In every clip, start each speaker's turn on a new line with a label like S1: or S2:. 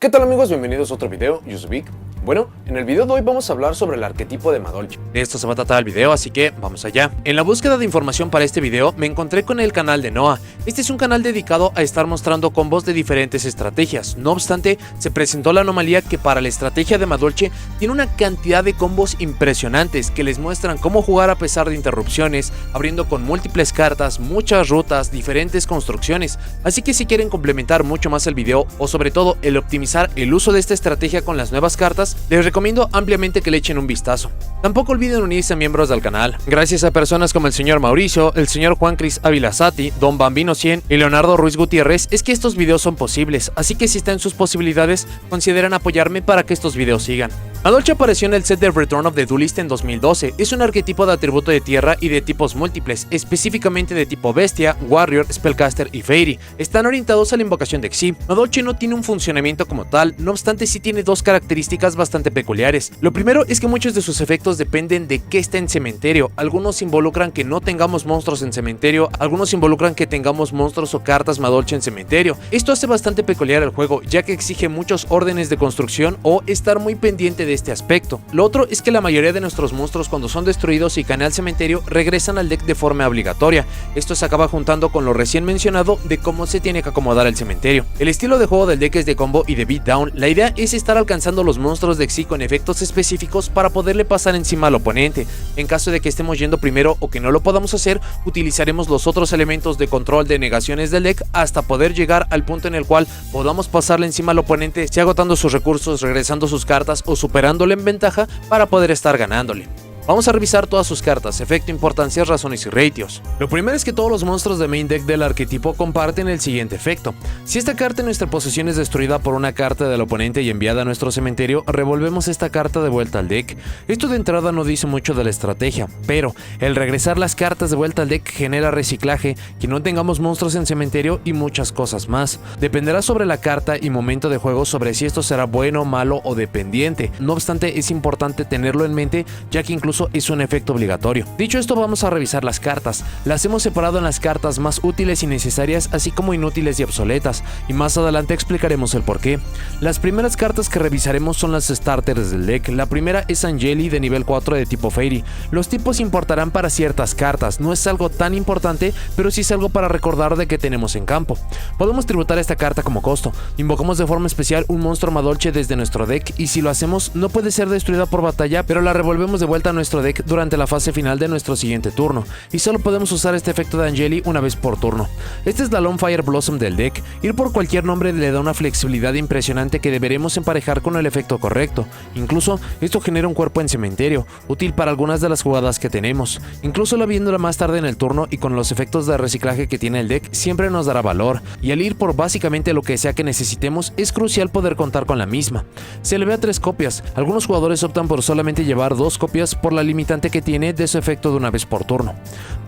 S1: ¿Qué tal amigos? Bienvenidos a otro video, yo soy Vic. Bueno, en el video de hoy vamos a hablar sobre el arquetipo de Madolche. De esto se va a tratar el video, así que vamos allá. En la búsqueda de información para este video me encontré con el canal de Noah. Este es un canal dedicado a estar mostrando combos de diferentes estrategias. No obstante, se presentó la anomalía que para la estrategia de Madolche tiene una cantidad de combos impresionantes que les muestran cómo jugar a pesar de interrupciones, abriendo con múltiples cartas, muchas rutas, diferentes construcciones. Así que si quieren complementar mucho más el video o sobre todo el optimizar el uso de esta estrategia con las nuevas cartas, les recomiendo ampliamente que le echen un vistazo. Tampoco olviden unirse a miembros del canal. Gracias a personas como el señor Mauricio, el señor Juan Cris Ávila Sati, Don Bambino 100 y Leonardo Ruiz Gutiérrez es que estos videos son posibles, así que si está en sus posibilidades, consideren apoyarme para que estos videos sigan. Madolche apareció en el set de Return of the Duelist en 2012, es un arquetipo de atributo de tierra y de tipos múltiples, específicamente de tipo Bestia, Warrior, Spellcaster y Fairy. Están orientados a la invocación de Xyz. Madolche no tiene un funcionamiento como tal, no obstante sí tiene dos características bastante peculiares. Lo primero es que muchos de sus efectos dependen de qué está en cementerio. Algunos involucran que no tengamos monstruos en cementerio, algunos involucran que tengamos monstruos o cartas Madolche en cementerio. Esto hace bastante peculiar el juego, ya que exige muchos órdenes de construcción o estar muy pendiente de este aspecto. Lo otro es que la mayoría de nuestros monstruos cuando son destruidos y caen al cementerio regresan al deck de forma obligatoria. Esto se acaba juntando con lo recién mencionado de cómo se tiene que acomodar el cementerio. El estilo de juego del deck es de combo y de beatdown. La idea es estar alcanzando los monstruos de Xyz con efectos específicos para poderle pasar encima al oponente. En caso de que estemos yendo primero o que no lo podamos hacer, utilizaremos los otros elementos de control de negaciones del deck hasta poder llegar al punto en el cual podamos pasarle encima al oponente, sea agotando sus recursos, regresando sus cartas o superándole en ventaja para poder estar ganándole. Vamos a revisar todas sus cartas, efecto, importancias, razones y ratios. Lo primero es que todos los monstruos de main deck del arquetipo comparten el siguiente efecto. Si esta carta en nuestra posesión es destruida por una carta del oponente y enviada a nuestro cementerio, revolvemos esta carta de vuelta al deck. Esto de entrada no dice mucho de la estrategia, pero el regresar las cartas de vuelta al deck genera reciclaje, que no tengamos monstruos en cementerio y muchas cosas más. Dependerá sobre la carta y momento de juego sobre si esto será bueno, malo o dependiente. No obstante, es importante tenerlo en mente, ya que incluso es un efecto obligatorio. Dicho esto, vamos a revisar las cartas. Las hemos separado en las cartas más útiles y necesarias, así como inútiles y obsoletas, y más adelante explicaremos el porqué. Las primeras cartas que revisaremos son las starters del deck. La primera es Angeli de nivel 4 de tipo Fairy. Los tipos importarán para ciertas cartas, no es algo tan importante, pero sí es algo para recordar de que tenemos en campo. Podemos tributar esta carta como costo. Invocamos de forma especial un monstruo Madolche desde nuestro deck, y si lo hacemos no puede ser destruida por batalla, pero la revolvemos de vuelta a nuestro deck durante la fase final de nuestro siguiente turno, y solo podemos usar este efecto de Angeli una vez por turno. Esta es la Lone Blossom del deck. Ir por cualquier nombre le da una flexibilidad impresionante que deberemos emparejar con el efecto correcto. Incluso esto genera un cuerpo en cementerio, útil para algunas de las jugadas que tenemos. Incluso la viéndola más tarde en el turno y con los efectos de reciclaje que tiene el deck siempre nos dará valor, y al ir por básicamente lo que sea que necesitemos es crucial poder contar con la misma. Se le ve a 3 copias, algunos jugadores optan por solamente llevar 2 copias por la limitante que tiene de su efecto de una vez por turno.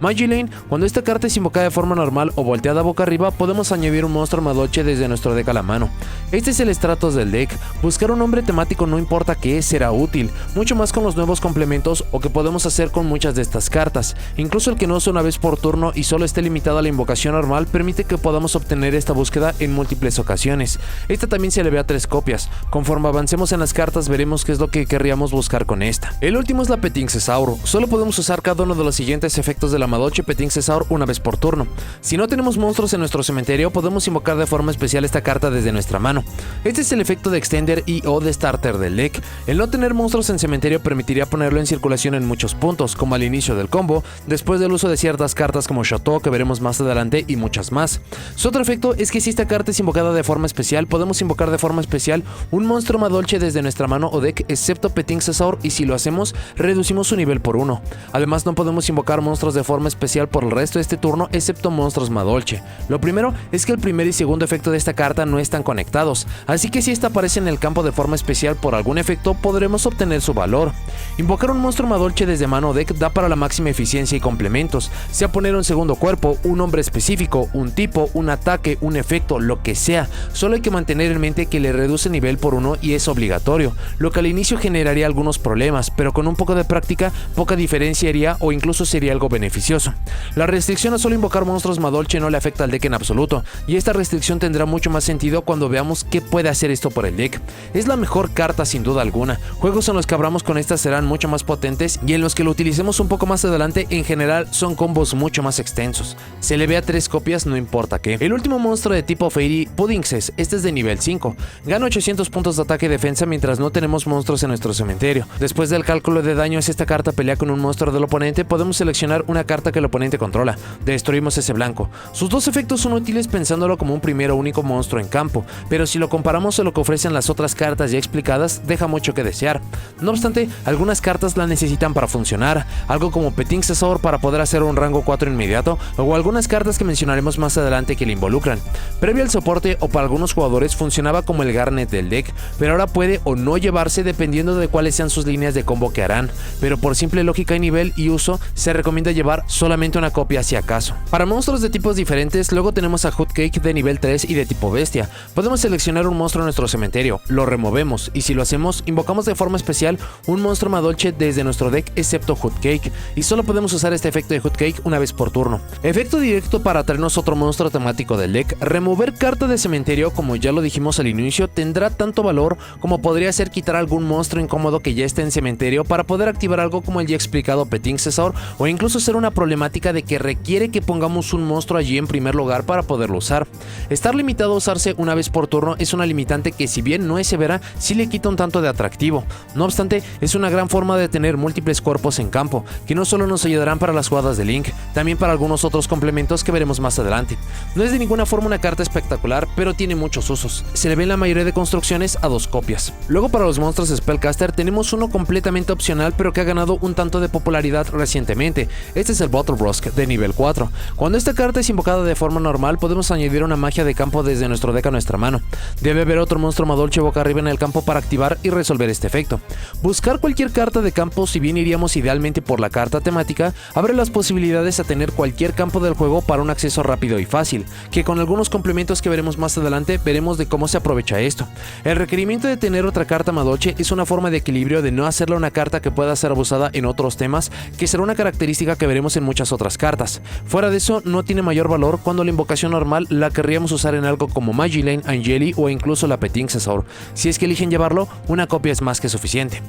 S1: Magilane, cuando esta carta es invocada de forma normal o volteada boca arriba, podemos añadir un monstruo Madolche desde nuestro deck a la mano. Este es el Stratos del deck. Buscar un nombre temático no importa qué será útil, mucho más con los nuevos complementos o que podemos hacer con muchas de estas cartas. Incluso el que no sea una vez por turno y solo esté limitado a la invocación normal permite que podamos obtener esta búsqueda en múltiples ocasiones. Esta también se le ve a 3 copias. Conforme avancemos en las cartas veremos qué es lo que querríamos buscar con esta. El último es la Petinxesaur. Solo podemos usar cada uno de los siguientes efectos de la Madolche Petinxesaur una vez por turno. Si no tenemos monstruos en nuestro cementerio, podemos invocar de forma especial esta carta desde nuestra mano. Este es el efecto de Extender y o de Starter del deck. El no tener monstruos en cementerio permitiría ponerlo en circulación en muchos puntos, como al inicio del combo, después del uso de ciertas cartas como Chateau, que veremos más adelante, y muchas más. Su otro efecto es que si esta carta es invocada de forma especial, podemos invocar de forma especial un monstruo Madolche desde nuestra mano o deck, excepto Petinxesaur, y si lo hacemos, reducimos su nivel por 1. Además, no podemos invocar monstruos de forma especial por el resto de este turno, excepto monstruos Madolche. Lo primero es que el primer y segundo efecto de esta carta no están conectados, así que si esta aparece en el campo de forma especial por algún efecto, podremos obtener su valor. Invocar un monstruo Madolche desde mano o deck da para la máxima eficiencia y complementos, sea poner un segundo cuerpo, un nombre específico, un tipo, un ataque, un efecto, lo que sea. Solo hay que mantener en mente que le reduce nivel por 1 y es obligatorio, lo que al inicio generaría algunos problemas, pero con un poco de práctica práctica poca diferencia haría o incluso sería algo beneficioso. La restricción a solo invocar monstruos Madolche no le afecta al deck en absoluto, y esta restricción tendrá mucho más sentido cuando veamos qué puede hacer esto por el deck. Es la mejor carta sin duda alguna. Juegos en los que abramos con esta serán mucho más potentes y en los que lo utilicemos un poco más adelante en general son combos mucho más extensos. Se le ve a 3 copias no importa qué. El último monstruo de tipo Fairy, Puddingses, este es de nivel 5. Gana 800 puntos de ataque y defensa mientras no tenemos monstruos en nuestro cementerio. Después del cálculo de daño, si esta carta pelea con un monstruo del oponente, podemos seleccionar una carta que el oponente controla. Destruimos ese blanco. Sus dos efectos son útiles pensándolo como un primero único monstruo en campo, pero si lo comparamos a lo que ofrecen las otras cartas ya explicadas, deja mucho que desear. No obstante, algunas cartas la necesitan para funcionar, algo como Petincesor para poder hacer un rango 4 inmediato, o algunas cartas que mencionaremos más adelante que le involucran. Previo al soporte o para algunos jugadores funcionaba como el Garnet del deck, pero ahora puede o no llevarse dependiendo de cuáles sean sus líneas de combo que harán, pero por simple lógica y nivel y uso se recomienda llevar solamente una copia si acaso. Para monstruos de tipos diferentes, luego tenemos a Hoodcake de nivel 3 y de tipo bestia. Podemos seleccionar un monstruo en nuestro cementerio, lo removemos y si lo hacemos, invocamos de forma especial un monstruo Madolche desde nuestro deck excepto Hoodcake, y solo podemos usar este efecto de Hoodcake una vez por turno. Efecto directo para traernos otro monstruo temático del deck. Remover carta de cementerio, como ya lo dijimos al inicio, tendrá tanto valor como podría ser quitar algún monstruo incómodo que ya esté en cementerio para poder activar algo como el ya explicado Petincesor, o incluso ser una problemática de que requiere que pongamos un monstruo allí en primer lugar para poderlo usar. Estar limitado a usarse una vez por turno es una limitante que, si bien no es severa, sí le quita un tanto de atractivo. No obstante, es una gran forma de tener múltiples cuerpos en campo, que no solo nos ayudarán para las jugadas de Link, también para algunos otros complementos que veremos más adelante. No es de ninguna forma una carta espectacular, pero tiene muchos usos. Se le ve en la mayoría de construcciones a 2 copias. Luego, para los monstruos Spellcaster tenemos uno completamente opcional pero que ha ganado un tanto de popularidad recientemente. Este es el Bottlebrusque de nivel 4. Cuando esta carta es invocada de forma normal, podemos añadir una magia de campo desde nuestro deck a nuestra mano. Debe haber otro monstruo Madolche boca arriba en el campo para activar y resolver este efecto. Buscar cualquier carta de campo, si bien iríamos idealmente por la carta temática, abre las posibilidades a tener cualquier campo del juego para un acceso rápido y fácil, que con algunos complementos que veremos más adelante veremos de cómo se aprovecha esto. El requerimiento de tener otra carta Madolche es una forma de equilibrio de no hacerla una carta que pueda ser abusada en otros temas, que será una característica que veremos en muchas otras cartas. Fuera de eso, no tiene mayor valor cuando la invocación normal la querríamos usar en algo como Magilane, Angeli o incluso la Petincesor. Si es que eligen llevarlo, una copia es más que suficiente.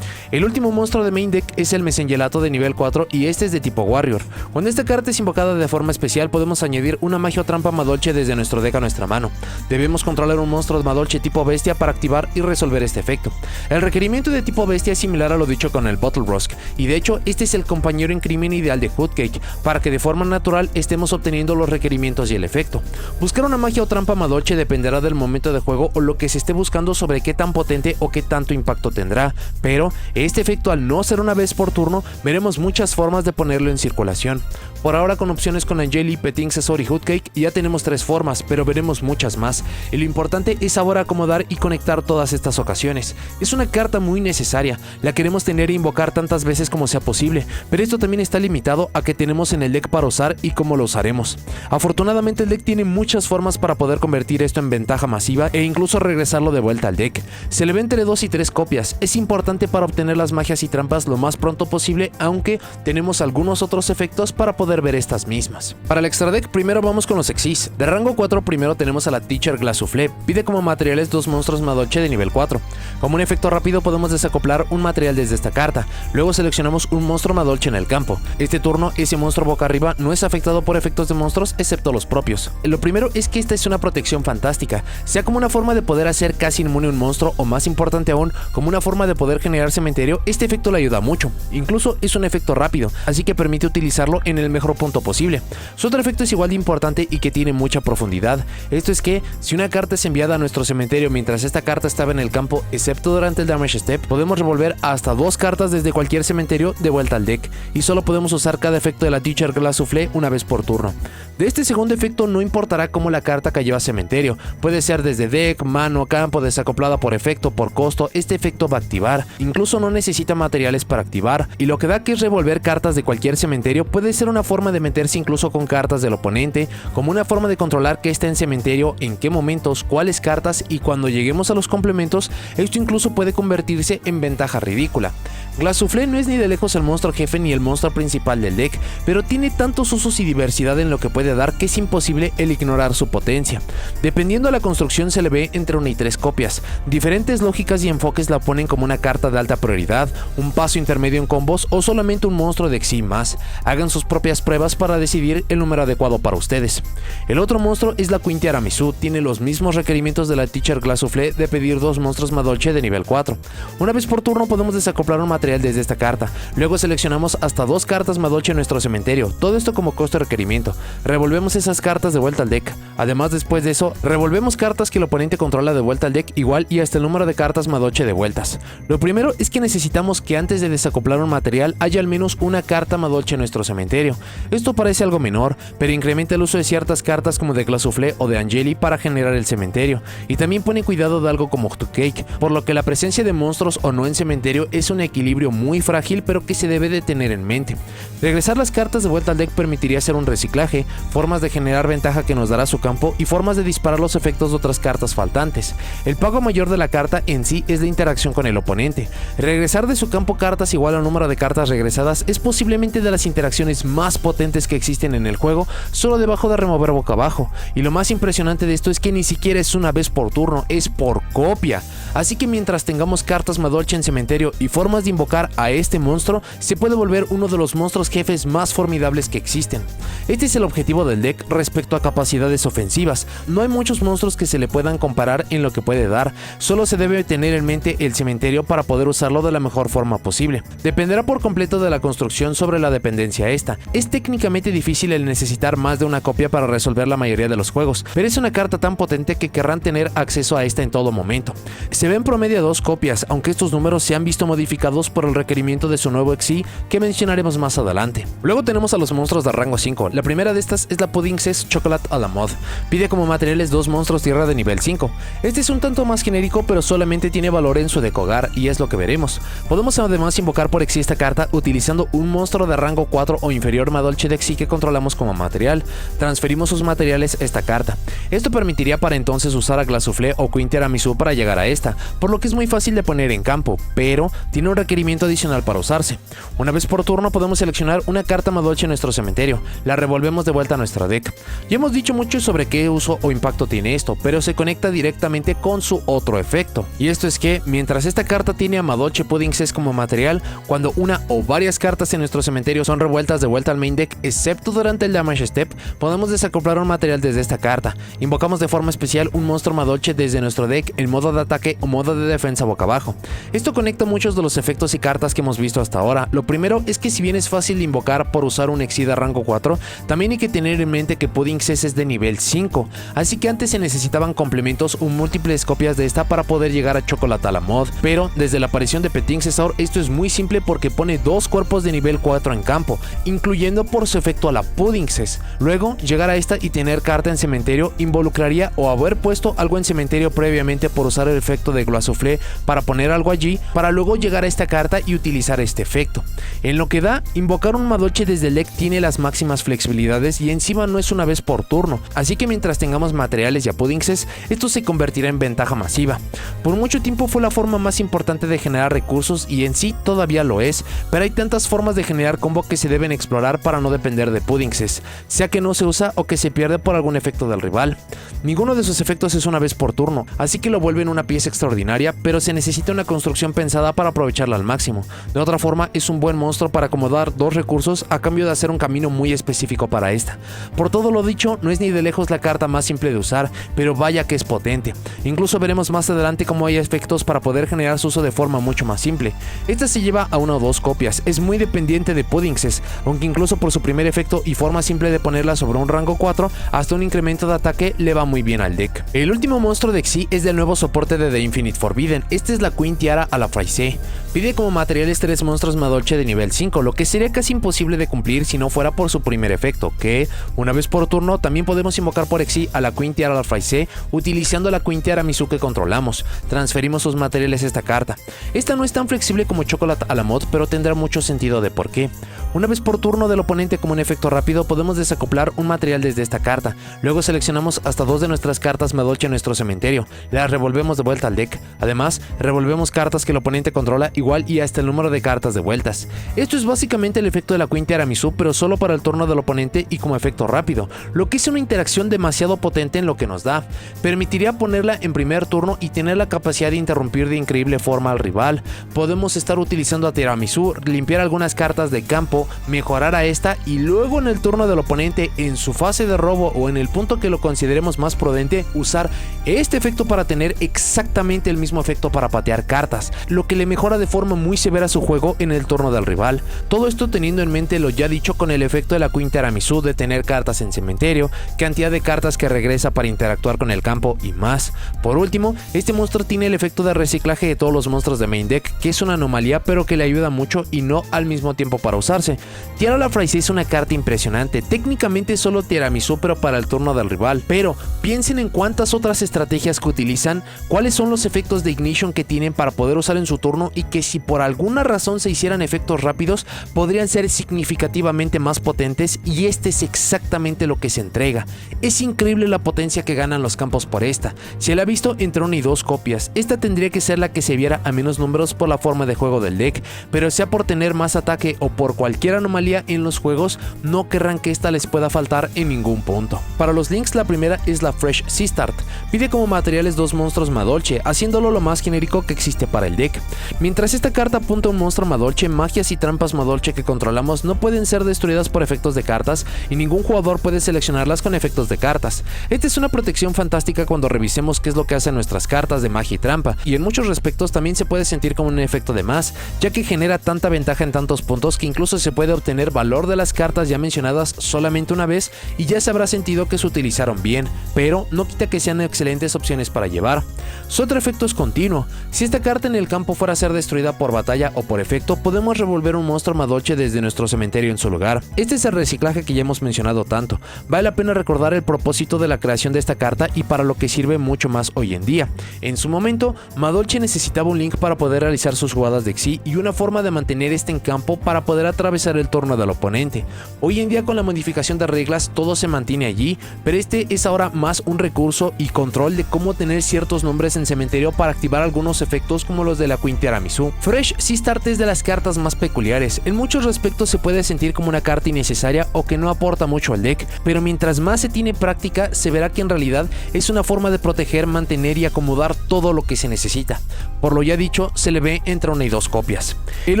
S1: El último monstruo de main deck es el Mesengelato de nivel 4 y este es de tipo Warrior. Cuando esta carta es invocada de forma especial, podemos añadir una magia o trampa Madolche desde nuestro deck a nuestra mano. Debemos controlar un monstruo de Madolche tipo bestia para activar y resolver este efecto. El requerimiento de tipo bestia es similar a lo dicho con el Bottlebrusque, y de hecho este es el compañero en crimen ideal de Hoodcake, para que de forma natural estemos obteniendo los requerimientos y el efecto. Buscar una magia o trampa Madolche dependerá del momento de juego o lo que se esté buscando sobre qué tan potente o qué tanto impacto tendrá, pero este efecto, al no ser una vez por turno, veremos muchas formas de ponerlo en circulación. Por ahora, con opciones con Angeli, Petincesor y Hoodcake ya tenemos 3 formas, pero veremos muchas más, y lo importante es ahora acomodar y conectar todas estas ocasiones. Es una carta muy necesaria, la queremos tener e invocar tantas veces como sea posible, pero esto también está limitado a que tenemos en el deck para usar y cómo lo usaremos. Afortunadamente, el deck tiene muchas formas para poder convertir esto en ventaja masiva e incluso regresarlo de vuelta al deck. Se le ve entre 2 y 3 copias, es importante para obtener las magias y trampas lo más pronto posible, aunque tenemos algunos otros efectos para poder ver estas mismas. Para el extra deck, primero vamos con los Exis. De rango 4 primero tenemos a la Teacher Glass Soufflé. Pide como materiales 2 monstruos Madolche de nivel 4. Como un efecto rápido podemos desacoplar un material desde esta carta. Luego seleccionamos un monstruo Madolche en el campo. Este turno ese monstruo boca arriba no es afectado por efectos de monstruos excepto los propios. Lo primero es que esta es una protección fantástica, sea como una forma de poder hacer casi inmune un monstruo o, más importante aún, como una forma de poder generar cementerio. Este efecto le ayuda mucho. Incluso es un efecto rápido, así que permite utilizarlo en el mejor punto posible. Su otro efecto es igual de importante y que tiene mucha profundidad. Esto es que si una carta es enviada a nuestro cementerio mientras esta carta estaba en el campo, excepto durante el damage step, podemos revolver hasta 2 cartas desde cualquier cementerio de vuelta al deck, y solo podemos usar cada efecto de la Teacher Glass Soufflé una vez por turno. De este segundo efecto no importará cómo la carta cayó a cementerio, puede ser desde deck, mano, campo, desacoplada por efecto, por costo, este efecto va a activar. Incluso no necesita materiales para activar, y lo que da que es revolver cartas de cualquier cementerio puede ser una forma de meterse incluso con cartas del oponente, como una forma de controlar qué está en cementerio, en qué momentos, cuáles cartas, y cuando lleguemos a los complementos, esto incluso puede convertirse en ventaja ridícula. Glass Glazuflé no es ni de lejos el monstruo jefe ni el monstruo principal del deck, pero tiene tantos usos y diversidad en lo que puede dar que es imposible el ignorar su potencia. Dependiendo de la construcción se le ve entre 1 y 3 copias. Diferentes lógicas y enfoques la ponen como una carta de alta prioridad, un paso intermedio en combos o solamente un monstruo de Xyz más. Hagan sus propias pruebas para decidir el número adecuado para ustedes. El otro monstruo es la Queen Tiramisu, tiene los mismos requerimientos de la Teacher Glazuflé de pedir 2 monstruos Madolche de nivel 4. Una vez por turno podemos desacoplar un material desde esta carta, luego seleccionamos hasta 2 cartas Madolche en nuestro cementerio, todo esto como costo de requerimiento. Revolvemos esas cartas de vuelta al deck. Además, después de eso, revolvemos cartas que el oponente controla de vuelta al deck igual y hasta el número de cartas Madolche de vueltas. Lo primero es que necesitamos que antes de desacoplar un material haya al menos una carta Madolche en nuestro cementerio. Esto parece algo menor, pero incrementa el uso de ciertas cartas como de Glazuflé o de Angeli para generar el cementerio, y también pone cuidado de algo como Cake, por lo que la presencia de monstruos o no en cementerio es un equilibrio muy frágil pero que se debe de tener en mente. Regresar las cartas de vuelta al deck permitiría hacer un reciclaje, formas de generar ventaja que nos dará su campo y formas de disparar los efectos de otras cartas faltantes. El pago mayor de la carta en sí es la interacción con el oponente. Regresar de su campo cartas igual al número de cartas regresadas es posiblemente de las interacciones más potentes que existen en el juego, solo debajo de remover boca abajo, y lo más impresionante de esto es que ni siquiera es una vez por turno, es por copia. Así que mientras tengamos cartas Madolche en cementerio y formas de invocar a este monstruo, se puede volver uno de los monstruos jefes más formidables que existen. Este es el objetivo del deck respecto a capacidades ofensivas. No hay muchos monstruos que se le puedan comparar en lo que puede dar, solo se debe tener en mente el cementerio para poder usarlo de la mejor forma posible. Dependerá por completo de la construcción sobre la dependencia esta. Es técnicamente difícil el necesitar más de una copia para resolver la mayoría de los juegos, pero es una carta tan potente que querrán tener acceso a esta en todo momento. Se ven promedio 2 copias, aunque estos números se han visto modificados por el requerimiento de su nuevo Xyz que mencionaremos más adelante. Luego tenemos a los monstruos de rango 5. La primera de estas es la Pudding's Chocolate a la Mod. Pide como materiales 2 monstruos tierra de nivel 5. Este es un tanto más genérico, pero solamente tiene valor en su decogar y es lo que veremos. Podemos además invocar por Xyz esta carta utilizando un monstruo de rango 4 o inferior Madolche de Xyz que controlamos como material. Transferimos sus materiales a esta carta. Esto permitiría para entonces usar a Glazuflé o Queen Tiramisu para llegar a esta, por lo que es muy fácil de poner en campo, pero tiene un requerimiento adicional para usarse. Una vez por turno podemos seleccionar una carta Madolche en nuestro cementerio, la revolvemos de vuelta a nuestro deck. Ya hemos dicho mucho sobre qué uso o impacto tiene esto, pero se conecta directamente con su otro efecto, y esto es que mientras esta carta tiene a Madolche Pudding's como material, cuando una o varias cartas en nuestro cementerio son revueltas de vuelta al main deck, excepto durante el damage step, podemos desacoplar un material desde esta carta. Invocamos de forma especial un monstruo Madolche desde nuestro deck en modo de ataque o modo de defensa boca abajo. Esto conecta muchos de los efectos y cartas que hemos visto hasta ahora. Lo primero es que si bien es fácil de invocar por usar un Xyz de rango 4, también hay que tener en mente que Pudding's es de nivel 5, así que antes se necesitaban complementos o múltiples copias de esta para poder llegar a Chocolate a la Mod, pero desde la aparición de Pudding's ahora esto es muy simple porque pone 2 cuerpos de nivel 4 en campo, incluyendo por su efecto a la Pudding's. Luego, llegar a esta y tener carta en cementerio involucraría o haber puesto algo en cementerio previamente por usar el efecto de Glazuflé para poner algo allí, para luego llegar a esta carta y utilizar este efecto. En lo que da, invocar un Madolche desde el deck tiene las máximas flexibilidades y encima no es una vez por turno, así que mientras tengamos materiales y a Pudding's, esto se convertirá en ventaja masiva. Por mucho tiempo fue la forma más importante de generar recursos y en sí todavía lo es, pero hay tantas formas de generar combo que se deben explorar para no depender de Pudding's, sea que no se usa o que se pierde por algún efecto del rival. Ninguno de sus efectos es una vez por turno, así que lo vuelven una pieza extraordinaria, pero se necesita una construcción pensada para aprovecharla al máximo. De otra forma, es un buen monstruo para acomodar 2 recursos a cambio de hacer un camino muy específico para esta. Por todo lo dicho, no es ni de lejos la carta más simple de usar, pero vaya que es potente. Incluso veremos más adelante cómo hay efectos para poder generar su uso de forma mucho más simple. Esta se lleva a 1 o 2 copias, es muy dependiente de Pudding's, aunque incluso por su primer efecto y forma simple de ponerla sobre un rango 4, hasta un incremento de ataque le va muy bien al deck. El último monstruo de Xyz es del nuevo soporte de The Infinite Forbidden. Este es la Queen Tiara a la Fraize. Pide como materiales 3 monstruos Madolche de nivel 5, lo que sería casi imposible de cumplir si no fuera por su primer efecto, que una vez por turno también podemos invocar por Xyz a la Queen Tiara a la Fraize utilizando la Queen Tiramisu que controlamos. Transferimos sus materiales a esta carta. Esta no es tan flexible como Chocolate a la Mod, pero tendrá mucho sentido de por qué. Una vez por turno del oponente como un efecto rápido, podemos desacoplar un material desde esta carta. Luego seleccionamos hasta 2 de nuestras cartas Madolche en nuestro cementerio, las revolvemos de vuelta al deck. Además, revolvemos cartas que el oponente controla igual y hasta el número de cartas de vueltas. Esto es básicamente el efecto de la Queen Tiramisu, pero solo para el turno del oponente y como efecto rápido, lo que es una interacción demasiado potente en lo que nos da. Permitiría ponerla en primer turno y tener la capacidad de interrumpir de increíble forma al rival. Podemos estar utilizando a Tiramisu, limpiar algunas cartas de campo, mejorar a esta y luego en el turno del oponente, en su fase de robo o en el punto que lo consideremos más prudente, usar este efecto para tener exactamente el mismo efecto para patear cartas, lo que le mejora de forma muy severa su juego en el turno del rival. Todo esto teniendo en mente lo ya dicho con el efecto de la Queen Tiramisu de tener cartas en cementerio, cantidad de cartas que regresa para interactuar con el campo y más. Por último, este monstruo tiene el efecto de reciclaje de todos los monstruos de main deck, que es una anomalía pero que le ayuda mucho y no al mismo tiempo para usarse. Tiara la Fraize es una carta impresionante, técnicamente solo Tiramisu pero para el turno del rival, pero piensen en cuántas otras estrategias que utilizan, cuáles son los efectos de Ignition que tienen para poder usar en su turno y que si por alguna razón se hicieran efectos rápidos podrían ser significativamente más potentes, y este es exactamente lo que se entrega. Es increíble la potencia que ganan los campos por esta. Se la ha visto entre 1 y 2 copias, esta tendría que ser la que se viera a menos números por la forma de juego del deck, pero sea por tener más ataque o por cualquier anomalía en los juegos, no querrán que esta les pueda faltar en ningún punto. Para los links, la primera es la Fresh Sea Start, pide como materiales 2 monstruos Madolche, haciéndolo lo más genérico que existe para el deck. Mientras esta carta apunta a un monstruo Madolche, magias y trampas Madolche que controlamos no pueden ser destruidas por efectos de cartas y ningún jugador puede seleccionarlas con efectos de cartas. Esta es una protección fantástica cuando revisemos qué es lo que hacen nuestras cartas de magia y trampa, y en muchos respectos también se puede sentir como un efecto de más, ya que genera tanta ventaja en tantos puntos que incluso se puede obtener valor de las cartas ya mencionadas solamente una vez y ya se habrá sentido que se utilizaron bien, pero no quita que sean excelentes opciones para llevar. Su otro efecto es continuo. Si esta carta en el campo fuera a ser destruida por batalla o por efecto, podemos revolver un monstruo Madolche desde nuestro cementerio en su lugar. Este es el reciclaje que ya hemos mencionado tanto. Vale la pena recordar el propósito de la creación de esta carta y para lo que sirve mucho más hoy en día. En su momento, Madolche necesitaba un link para poder realizar sus jugadas de Xyz y una forma de mantener este en campo para poder atravesar el turno del oponente. Hoy en día, con la modificación de reglas, todo se mantiene allí, pero este es ahora más un recurso y control de cómo tener ciertos nombres en cementerio para activar algunos efectos como los de la Queen Tiramisu. Fresh Sea Start es de las cartas más peculiares. En muchos respectos se puede sentir como una carta innecesaria o que no aporta mucho al deck, pero mientras más se tiene práctica, se verá que en realidad es una forma de proteger, mantener y acomodar todo lo que se necesita. Por lo ya dicho, se le ve entre 1 y 2 copias. El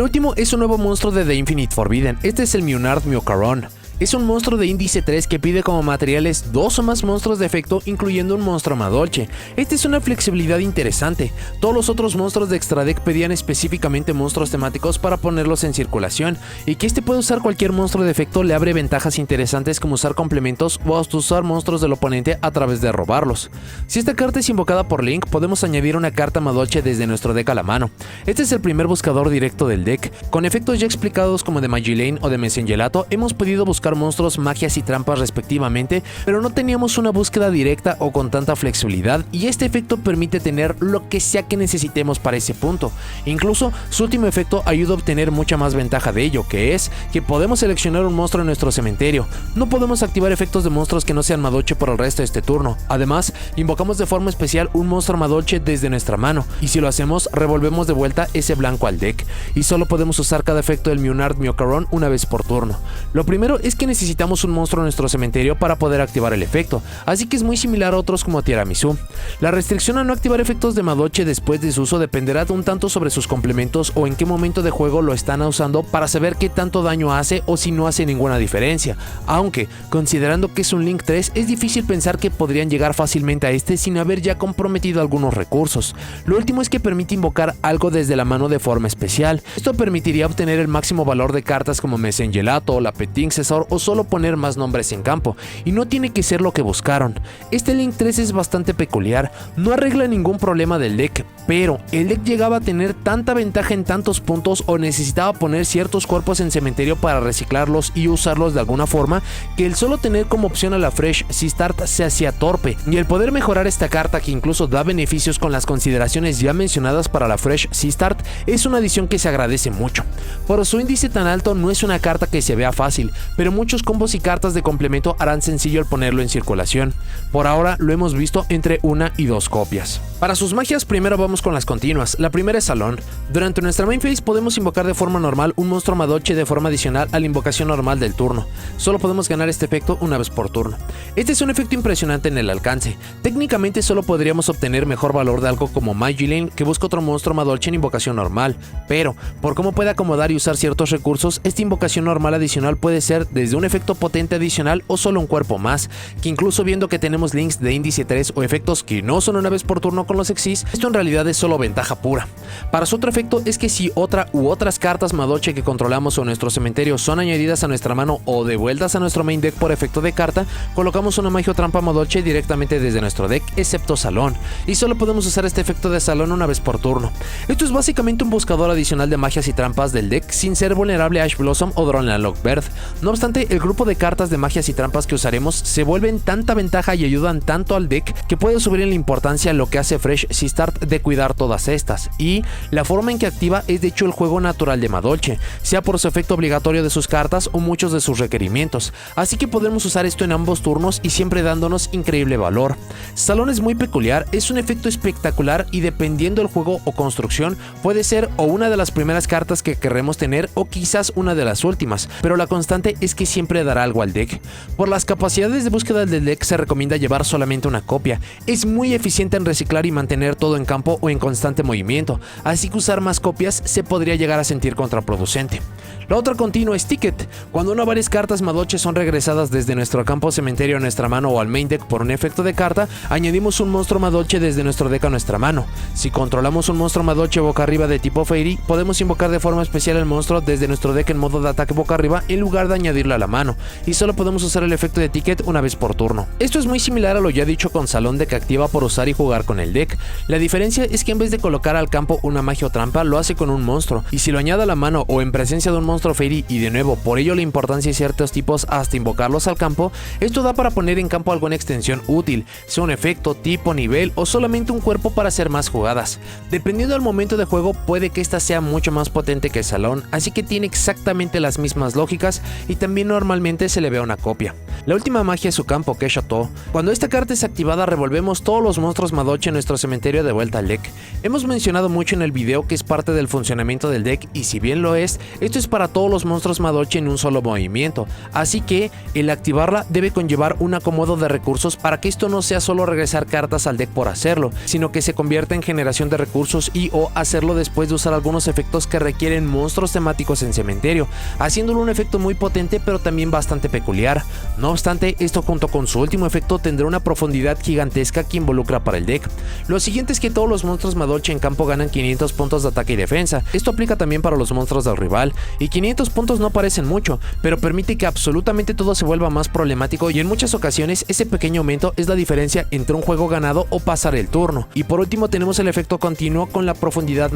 S1: último es un nuevo monstruo de The Infinite Forbidden. Este es el Meunard Myocaron. Es un monstruo de índice 3 que pide como materiales 2 o más monstruos de efecto, incluyendo un monstruo Madolche. Esta es una flexibilidad interesante. Todos los otros monstruos de extra deck pedían específicamente monstruos temáticos para ponerlos en circulación, y que este puede usar cualquier monstruo de efecto le abre ventajas interesantes como usar complementos o hasta usar monstruos del oponente a través de robarlos. Si esta carta es invocada por Link, podemos añadir una carta Madolche desde nuestro deck a la mano. Este es el primer buscador directo del deck. Con efectos ya explicados como de Magilane o de Messengelato, hemos podido buscar monstruos, magias y trampas respectivamente, pero no teníamos una búsqueda directa o con tanta flexibilidad, y este efecto permite tener lo que sea que necesitemos para ese punto. Incluso su último efecto ayuda a obtener mucha más ventaja de ello, que es que podemos seleccionar un monstruo en nuestro cementerio. No podemos activar efectos de monstruos que no sean Madolche por el resto de este turno. Además, invocamos de forma especial un monstruo Madolche desde nuestra mano, y si lo hacemos, revolvemos de vuelta ese blanco al deck, y solo podemos usar cada efecto del Meunard Myocaron una vez por turno. Lo primero es que necesitamos un monstruo en nuestro cementerio para poder activar el efecto, así que es muy similar a otros como Tiramisu. La restricción a no activar efectos de Madolche después de su uso dependerá de un tanto sobre sus complementos o en qué momento de juego lo están usando para saber qué tanto daño hace o si no hace ninguna diferencia, aunque considerando que es un Link 3 es difícil pensar que podrían llegar fácilmente a este sin haber ya comprometido algunos recursos. Lo último es que permite invocar algo desde la mano de forma especial. Esto permitiría obtener el máximo valor de cartas como Messengelato, la Petit Cesar jugador o solo poner más nombres en campo, y no tiene que ser lo que buscaron. Este Link 3 es bastante peculiar, no arregla ningún problema del deck, pero el deck llegaba a tener tanta ventaja en tantos puntos o necesitaba poner ciertos cuerpos en cementerio para reciclarlos y usarlos de alguna forma, que el solo tener como opción a la Fresh Sea Start se hacía torpe, y el poder mejorar esta carta, que incluso da beneficios con las consideraciones ya mencionadas para la Fresh Sea Start, es una adición que se agradece mucho. Por su índice tan alto no es una carta que se vea fácil, pero muchos combos y cartas de complemento harán sencillo el ponerlo en circulación. Por ahora lo hemos visto entre 1 y 2 copias. Para sus magias primero vamos con las continuas. La primera es Salón. Durante nuestra main phase podemos invocar de forma normal un monstruo Madolche de forma adicional a la invocación normal del turno. Solo podemos ganar este efecto una vez por turno. Este es un efecto impresionante en el alcance. Técnicamente solo podríamos obtener mejor valor de algo como Magilane, que busca otro monstruo Madolche en invocación normal, pero por cómo puede acomodar y usar ciertos recursos, esta invocación normal adicional puede ser desde un efecto potente adicional o solo un cuerpo más, que incluso viendo que tenemos links de índice 3 o efectos que no son una vez por turno con los Exis, esto en realidad es solo ventaja pura. Para su otro efecto es que si otra u otras cartas Madolche que controlamos o nuestro cementerio son añadidas a nuestra mano o devueltas a nuestro main deck por efecto de carta, colocamos una magia o trampa Madolche directamente desde nuestro deck, excepto Salón, y solo podemos usar este efecto de Salón una vez por turno. Esto es básicamente un buscador adicional de magias y trampas del deck sin ser vulnerable a Ash Blossom o Droneland Lockbird. No obstante, el grupo de cartas de magias y trampas que usaremos se vuelven tanta ventaja y ayudan tanto al deck que puede subir en la importancia lo que hace Fresh Sea Start de cuidar todas estas, y la forma en que activa es de hecho el juego natural de Madolche, sea por su efecto obligatorio de sus cartas o muchos de sus requerimientos, así que podemos usar esto en ambos turnos y siempre dándonos increíble valor. Salón es muy peculiar, es un efecto espectacular y dependiendo del juego o construcción puede ser o una de las primeras cartas que querremos tener o quizás una de las últimas, pero la constante es que siempre dará algo al deck. Por las capacidades de búsqueda del deck se recomienda llevar solamente una copia, es muy eficiente en reciclar y mantener todo en campo o en constante movimiento, así que usar más copias se podría llegar a sentir contraproducente. La otra continua es Ticket. Cuando una o varias cartas Madolche son regresadas desde nuestro campo cementerio a nuestra mano o al main deck por un efecto de carta, añadimos un monstruo Madolche desde nuestro deck a nuestra mano. Si controlamos un monstruo Madolche boca arriba de tipo Fairy, podemos invocar de forma especial el monstruo desde nuestro deck en modo de ataque boca arriba en lugar de añadirlo a la mano, y solo podemos usar el efecto de Ticket una vez por turno. Esto es muy similar a lo ya dicho con Salón de que activa por usar y jugar con el deck. La diferencia es que en vez de colocar al campo una magia o trampa, lo hace con un monstruo, y si lo añade a la mano o en presencia de un monstruo Fairy, y de nuevo por ello la importancia de ciertos tipos hasta invocarlos al campo, esto da para poner en campo alguna extensión útil, sea un efecto, tipo, nivel o solamente un cuerpo para hacer más jugadas. Dependiendo del momento de juego puede que esta sea mucho más potente que Salón, así que tiene exactamente las mismas lógicas y también normalmente se le ve una copia. La última magia es su campo, que es Chateau. Cuando esta carta es activada revolvemos todos los monstruos Madolche en nuestro cementerio de vuelta al deck. Hemos mencionado mucho en el video que es parte del funcionamiento del deck y si bien lo es, esto es para todos los monstruos Madolche en un solo movimiento, así que el activarla debe conllevar un acomodo de recursos para que esto no sea solo regresar cartas al deck por hacerlo, sino que se convierta en generación de recursos y o hacerlo después de usar algunos efectos que requieren monstruos temáticos en cementerio, haciéndolo un efecto muy potente pero también bastante peculiar. No obstante, esto junto con su último efecto tendrá una profundidad gigantesca que involucra para el deck. Lo siguiente es que todos los monstruos Madolche en campo ganan 500 puntos de ataque y defensa. Esto aplica también para los monstruos del rival, y 500 puntos no parecen mucho, pero permite que absolutamente todo se vuelva más problemático y en muchas ocasiones ese pequeño aumento es la diferencia entre un juego ganado o pasar el turno. Y por último tenemos el efecto continuo con la profundidad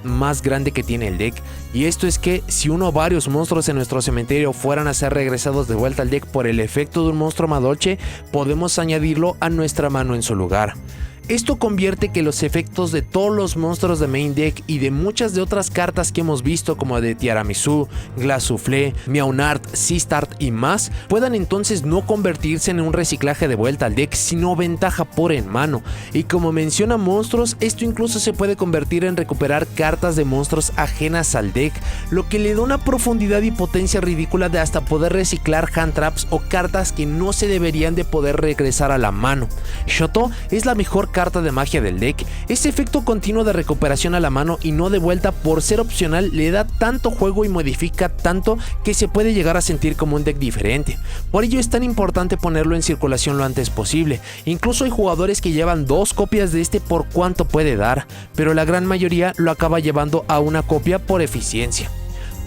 S1: más grande que tiene el deck, y esto es que si uno o varios monstruos en nuestro cementerio fueran a ser regresados de vuelta al deck por el efecto de un monstruo Madolche, podemos añadirlo a nuestra mano en su lugar. Esto convierte que los efectos de todos los monstruos de main deck y de muchas de otras cartas que hemos visto como de Tiramisu, Glass Soufflé, Meowth, Sea Start y más puedan entonces no convertirse en un reciclaje de vuelta al deck, sino ventaja por en mano. Y como menciona monstruos, esto incluso se puede convertir en recuperar cartas de monstruos ajenas al deck, lo que le da una profundidad y potencia ridícula de hasta poder reciclar hand traps o cartas que no se deberían de poder regresar a la mano. Shoto es la mejor carta de magia del deck. Ese efecto continuo de recuperación a la mano y no de vuelta por ser opcional le da tanto juego y modifica tanto que se puede llegar a sentir como un deck diferente. Por ello es tan importante ponerlo en circulación lo antes posible. Incluso hay jugadores que llevan 2 copias de este por cuánto puede dar, pero la gran mayoría lo acaba llevando a una copia por eficiencia.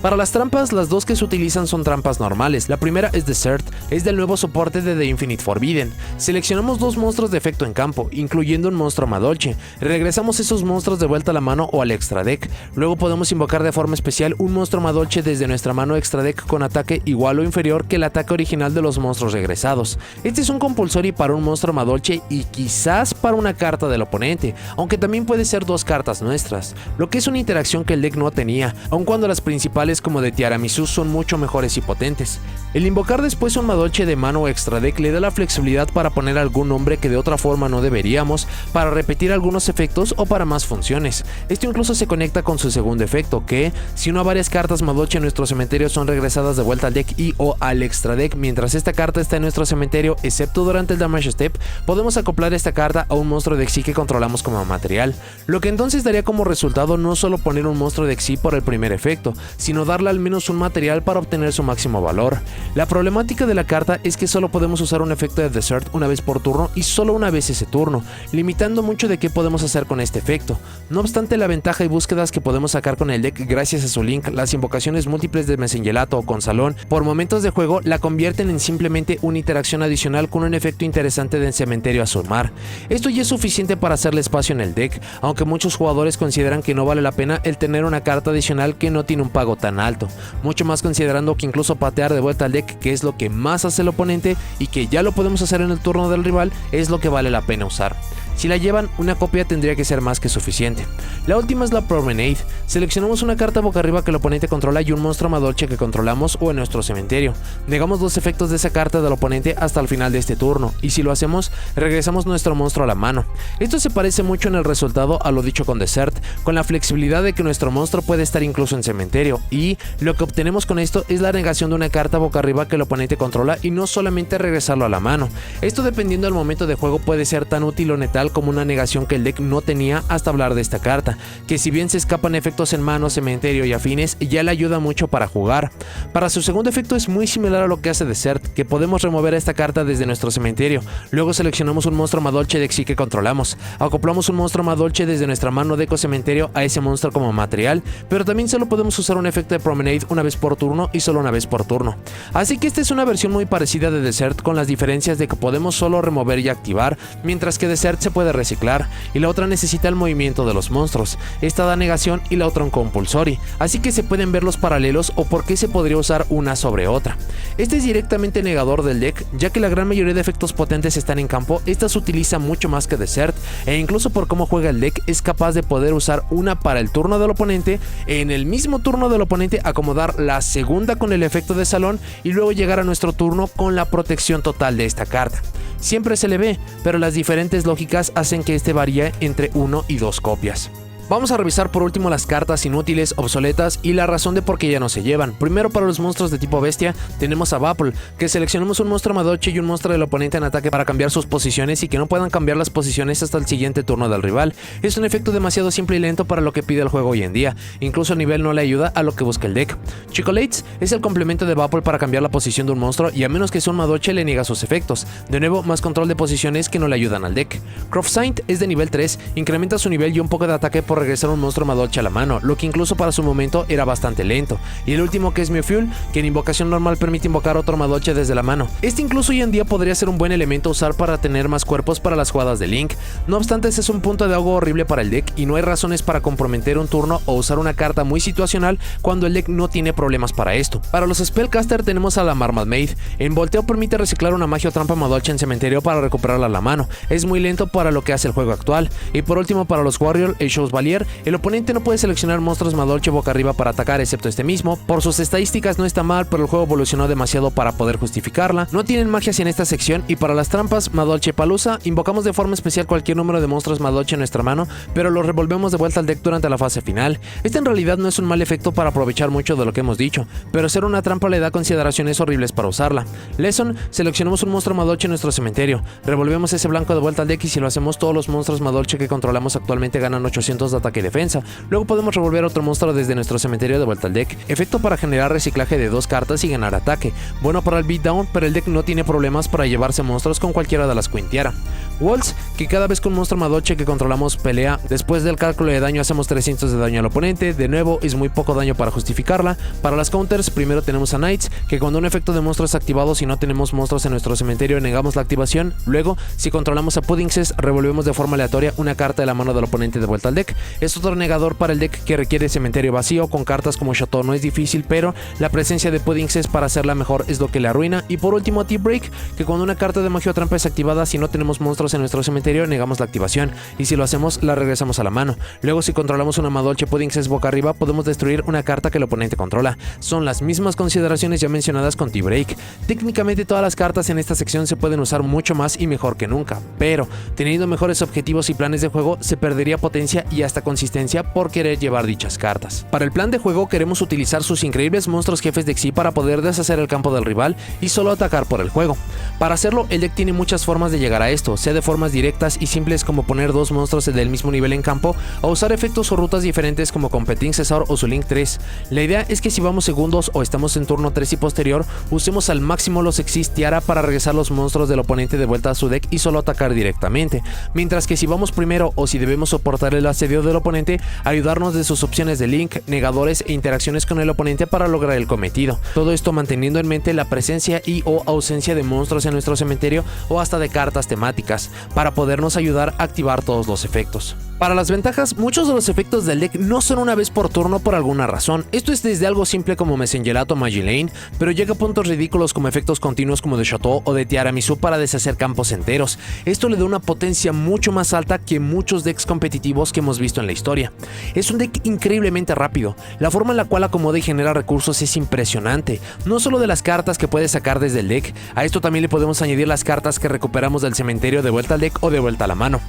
S1: Para las trampas, las dos que se utilizan son trampas normales. La primera es Desert, es del nuevo soporte de The Infinite Forbidden. Seleccionamos dos monstruos de efecto en campo, incluyendo un monstruo Madolche. Regresamos esos monstruos de vuelta a la mano o al extra deck. Luego podemos invocar de forma especial un monstruo Madolche desde nuestra mano extra deck con ataque igual o inferior que el ataque original de los monstruos regresados. Este es un compulsory para un monstruo Madolche y quizás para una carta del oponente, aunque también puede ser dos cartas nuestras, lo que es una interacción que el deck no tenía, aun cuando las principales como de Tiramisu son mucho mejores y potentes. El invocar después un Madolche de mano o extra deck le da la flexibilidad para poner algún nombre que de otra forma no deberíamos, para repetir algunos efectos o para más funciones. Esto incluso se conecta con su segundo efecto, que si una o varias cartas Madolche en nuestro cementerio son regresadas de vuelta al deck y o al extra deck mientras esta carta está en nuestro cementerio, excepto durante el damage step, podemos acoplar esta carta a un monstruo de Xyz que controlamos como material, lo que entonces daría como resultado no solo poner un monstruo de Xyz por el primer efecto, sino darle al menos un material para obtener su máximo valor. La problemática de la carta es que solo podemos usar un efecto de Desert una vez por turno y solo una vez ese turno, limitando mucho de qué podemos hacer con este efecto. No obstante, la ventaja y búsquedas que podemos sacar con el deck gracias a su link, las invocaciones múltiples de Mesengelato o con Salón, por momentos de juego la convierten en simplemente una interacción adicional con un efecto interesante del cementerio a sumar. Esto ya es suficiente para hacerle espacio en el deck, aunque muchos jugadores consideran que no vale la pena el tener una carta adicional que no tiene un pago tan alto, mucho más considerando que incluso patear de vuelta al deck, que es lo que más hace el oponente y que ya lo podemos hacer en el turno del rival, es lo que vale la pena usar. Si la llevan, una copia tendría que ser más que suficiente. La última es la Promenade. Seleccionamos una carta boca arriba que el oponente controla y un monstruo Madolche que controlamos o en nuestro cementerio. Negamos los efectos de esa carta del oponente hasta el final de este turno, y si lo hacemos, regresamos nuestro monstruo a la mano. Esto se parece mucho en el resultado a lo dicho con Desert, con la flexibilidad de que nuestro monstruo puede estar incluso en cementerio, y lo que obtenemos con esto es la negación de una carta boca arriba que el oponente controla y no solamente regresarlo a la mano. Esto, dependiendo del momento de juego, puede ser tan útil o letal como una negación que el deck no tenía hasta hablar de esta carta, que si bien se escapan efectos en mano, cementerio y afines, ya le ayuda mucho para jugar. Para su segundo efecto es muy similar a lo que hace Desert, que podemos remover a esta carta desde nuestro cementerio, luego seleccionamos un monstruo Madolche de Xyz que controlamos, acoplamos un monstruo Madolche desde nuestra mano deco cementerio a ese monstruo como material, pero también solo podemos usar un efecto de Promenade una vez por turno y solo una vez por turno. Así que esta es una versión muy parecida de Desert, con las diferencias de que podemos solo remover y activar, mientras que Desert se puede reciclar, y la otra necesita el movimiento de los monstruos. Esta da negación y la otra un compulsory, así que se pueden ver los paralelos o por qué se podría usar una sobre otra. Este es directamente negador del deck, ya que la gran mayoría de efectos potentes están en campo. Esta se utiliza mucho más que Desert, e incluso por cómo juega el deck es capaz de poder usar una para el turno del oponente, en el mismo turno del oponente acomodar la segunda con el efecto de Salón y luego llegar a nuestro turno con la protección total de esta carta. Siempre se le ve, pero las diferentes lógicas hacen que este varíe entre 1 y 2 copias. Vamos a revisar por último las cartas inútiles, obsoletas y la razón de por qué ya no se llevan. Primero, para los monstruos de tipo bestia, tenemos a Bapple, que seleccionamos un monstruo Madolche y un monstruo del oponente en ataque para cambiar sus posiciones y que no puedan cambiar las posiciones hasta el siguiente turno del rival. Es un efecto demasiado simple y lento para lo que pide el juego hoy en día, incluso a nivel no le ayuda a lo que busca el deck. Chocolates es el complemento de Bapple para cambiar la posición de un monstruo y a menos que sea un Madolche le niega sus efectos. De nuevo, más control de posiciones que no le ayudan al deck. Croft Saint es de nivel 3, incrementa su nivel y un poco de ataque por regresar un monstruo Madolche a la mano, lo que incluso para su momento era bastante lento. Y el último, que es Mewfuel, que en invocación normal permite invocar otro Madolche desde la mano. Este incluso hoy en día podría ser un buen elemento a usar para tener más cuerpos para las jugadas de Link. No obstante, ese es un punto de ahogo horrible para el deck y no hay razones para comprometer un turno o usar una carta muy situacional cuando el deck no tiene problemas para esto. Para los Spellcaster tenemos a la Marmalade Maid. En volteo permite reciclar una magia o trampa Madolche en cementerio para recuperarla a la mano. Es muy lento para lo que hace el juego actual. Y por último, para los Warrior, el Chevalier, el oponente no puede seleccionar monstruos Madolche boca arriba para atacar excepto este mismo. Por sus estadísticas no está mal, pero el juego evolucionó demasiado para poder justificarla. No tienen magias en esta sección. Y para las trampas Madolche Palusa, invocamos de forma especial cualquier número de monstruos Madolche en nuestra mano, pero los revolvemos de vuelta al deck durante la fase final. Este en realidad no es un mal efecto para aprovechar mucho de lo que hemos dicho, pero ser una trampa le da consideraciones horribles para usarla. Lesson, seleccionamos un monstruo Madolche en nuestro cementerio, revolvemos ese blanco de vuelta al deck y si lo hacemos todos los monstruos Madolche que controlamos actualmente ganan 800 de ataque y defensa. Luego podemos revolver otro monstruo desde nuestro cementerio de vuelta al deck. Efecto para generar reciclaje de 2 cartas y ganar ataque. Bueno para el beatdown, pero el deck no tiene problemas para llevarse monstruos con cualquiera de las Queen Tiara. Waltz, que cada vez que un monstruo Madolche que controlamos pelea, después del cálculo de daño hacemos 300 de daño al oponente. De nuevo, es muy poco daño para justificarla. Para las counters, primero tenemos a Knights, que cuando un efecto de monstruo es activado, si no tenemos monstruos en nuestro cementerio, negamos la activación. Luego, si controlamos a Puddingses, revolvemos de forma aleatoria una carta de la mano del oponente de vuelta al deck. Es otro negador para el deck que requiere cementerio vacío. Con cartas como Chateau no es difícil, pero la presencia de Puddingses para hacerla mejor es lo que le arruina. Y por último, T-Break, que cuando una carta de magia o trampa es activada, si no tenemos monstruos en nuestro cementerio, negamos la activación, y si lo hacemos, la regresamos a la mano. Luego, si controlamos una Madolche Puddingses boca arriba, podemos destruir una carta que el oponente controla. Son las mismas consideraciones ya mencionadas con T-Break. Técnicamente todas las cartas en esta sección se pueden usar mucho más y mejor que nunca, pero teniendo mejores objetivos y planes de juego, se perdería potencia y hasta consistencia por querer llevar dichas cartas. Para el plan de juego queremos utilizar sus increíbles monstruos jefes de Xyz para poder deshacer el campo del rival y solo atacar por el juego. Para hacerlo, el deck tiene muchas formas de llegar a esto, sea de formas directas y simples como poner 2 monstruos del mismo nivel en campo, o usar efectos o rutas diferentes como con Puddingcesaur o su Link 3. La idea es que si vamos segundos o estamos en turno 3 y posterior, usemos al máximo los Xyz Tiara para regresar los monstruos del oponente de vuelta a su deck y solo atacar directamente, mientras que si vamos primero o si debemos soportar el asedio del oponente, ayudarnos de sus opciones de Link, negadores e interacciones con el oponente para lograr el cometido. Todo esto manteniendo en mente la presencia y o ausencia de monstruos en nuestro cementerio o hasta de cartas temáticas, para podernos ayudar a activar todos los efectos. Para las ventajas, muchos de los efectos del deck no son una vez por turno por alguna razón. Esto es desde algo simple como Messengelato o Magilane, pero llega a puntos ridículos como efectos continuos como de Chateau o de Tiramisu para deshacer campos enteros. Esto le da una potencia mucho más alta que muchos decks competitivos que hemos visto en la historia. Es un deck increíblemente rápido. La forma en la cual acomoda y genera recursos es impresionante. No solo de las cartas que puede sacar desde el deck, a esto también le podemos añadir las cartas que recuperamos del cementerio de vuelta al deck o de vuelta a la mano.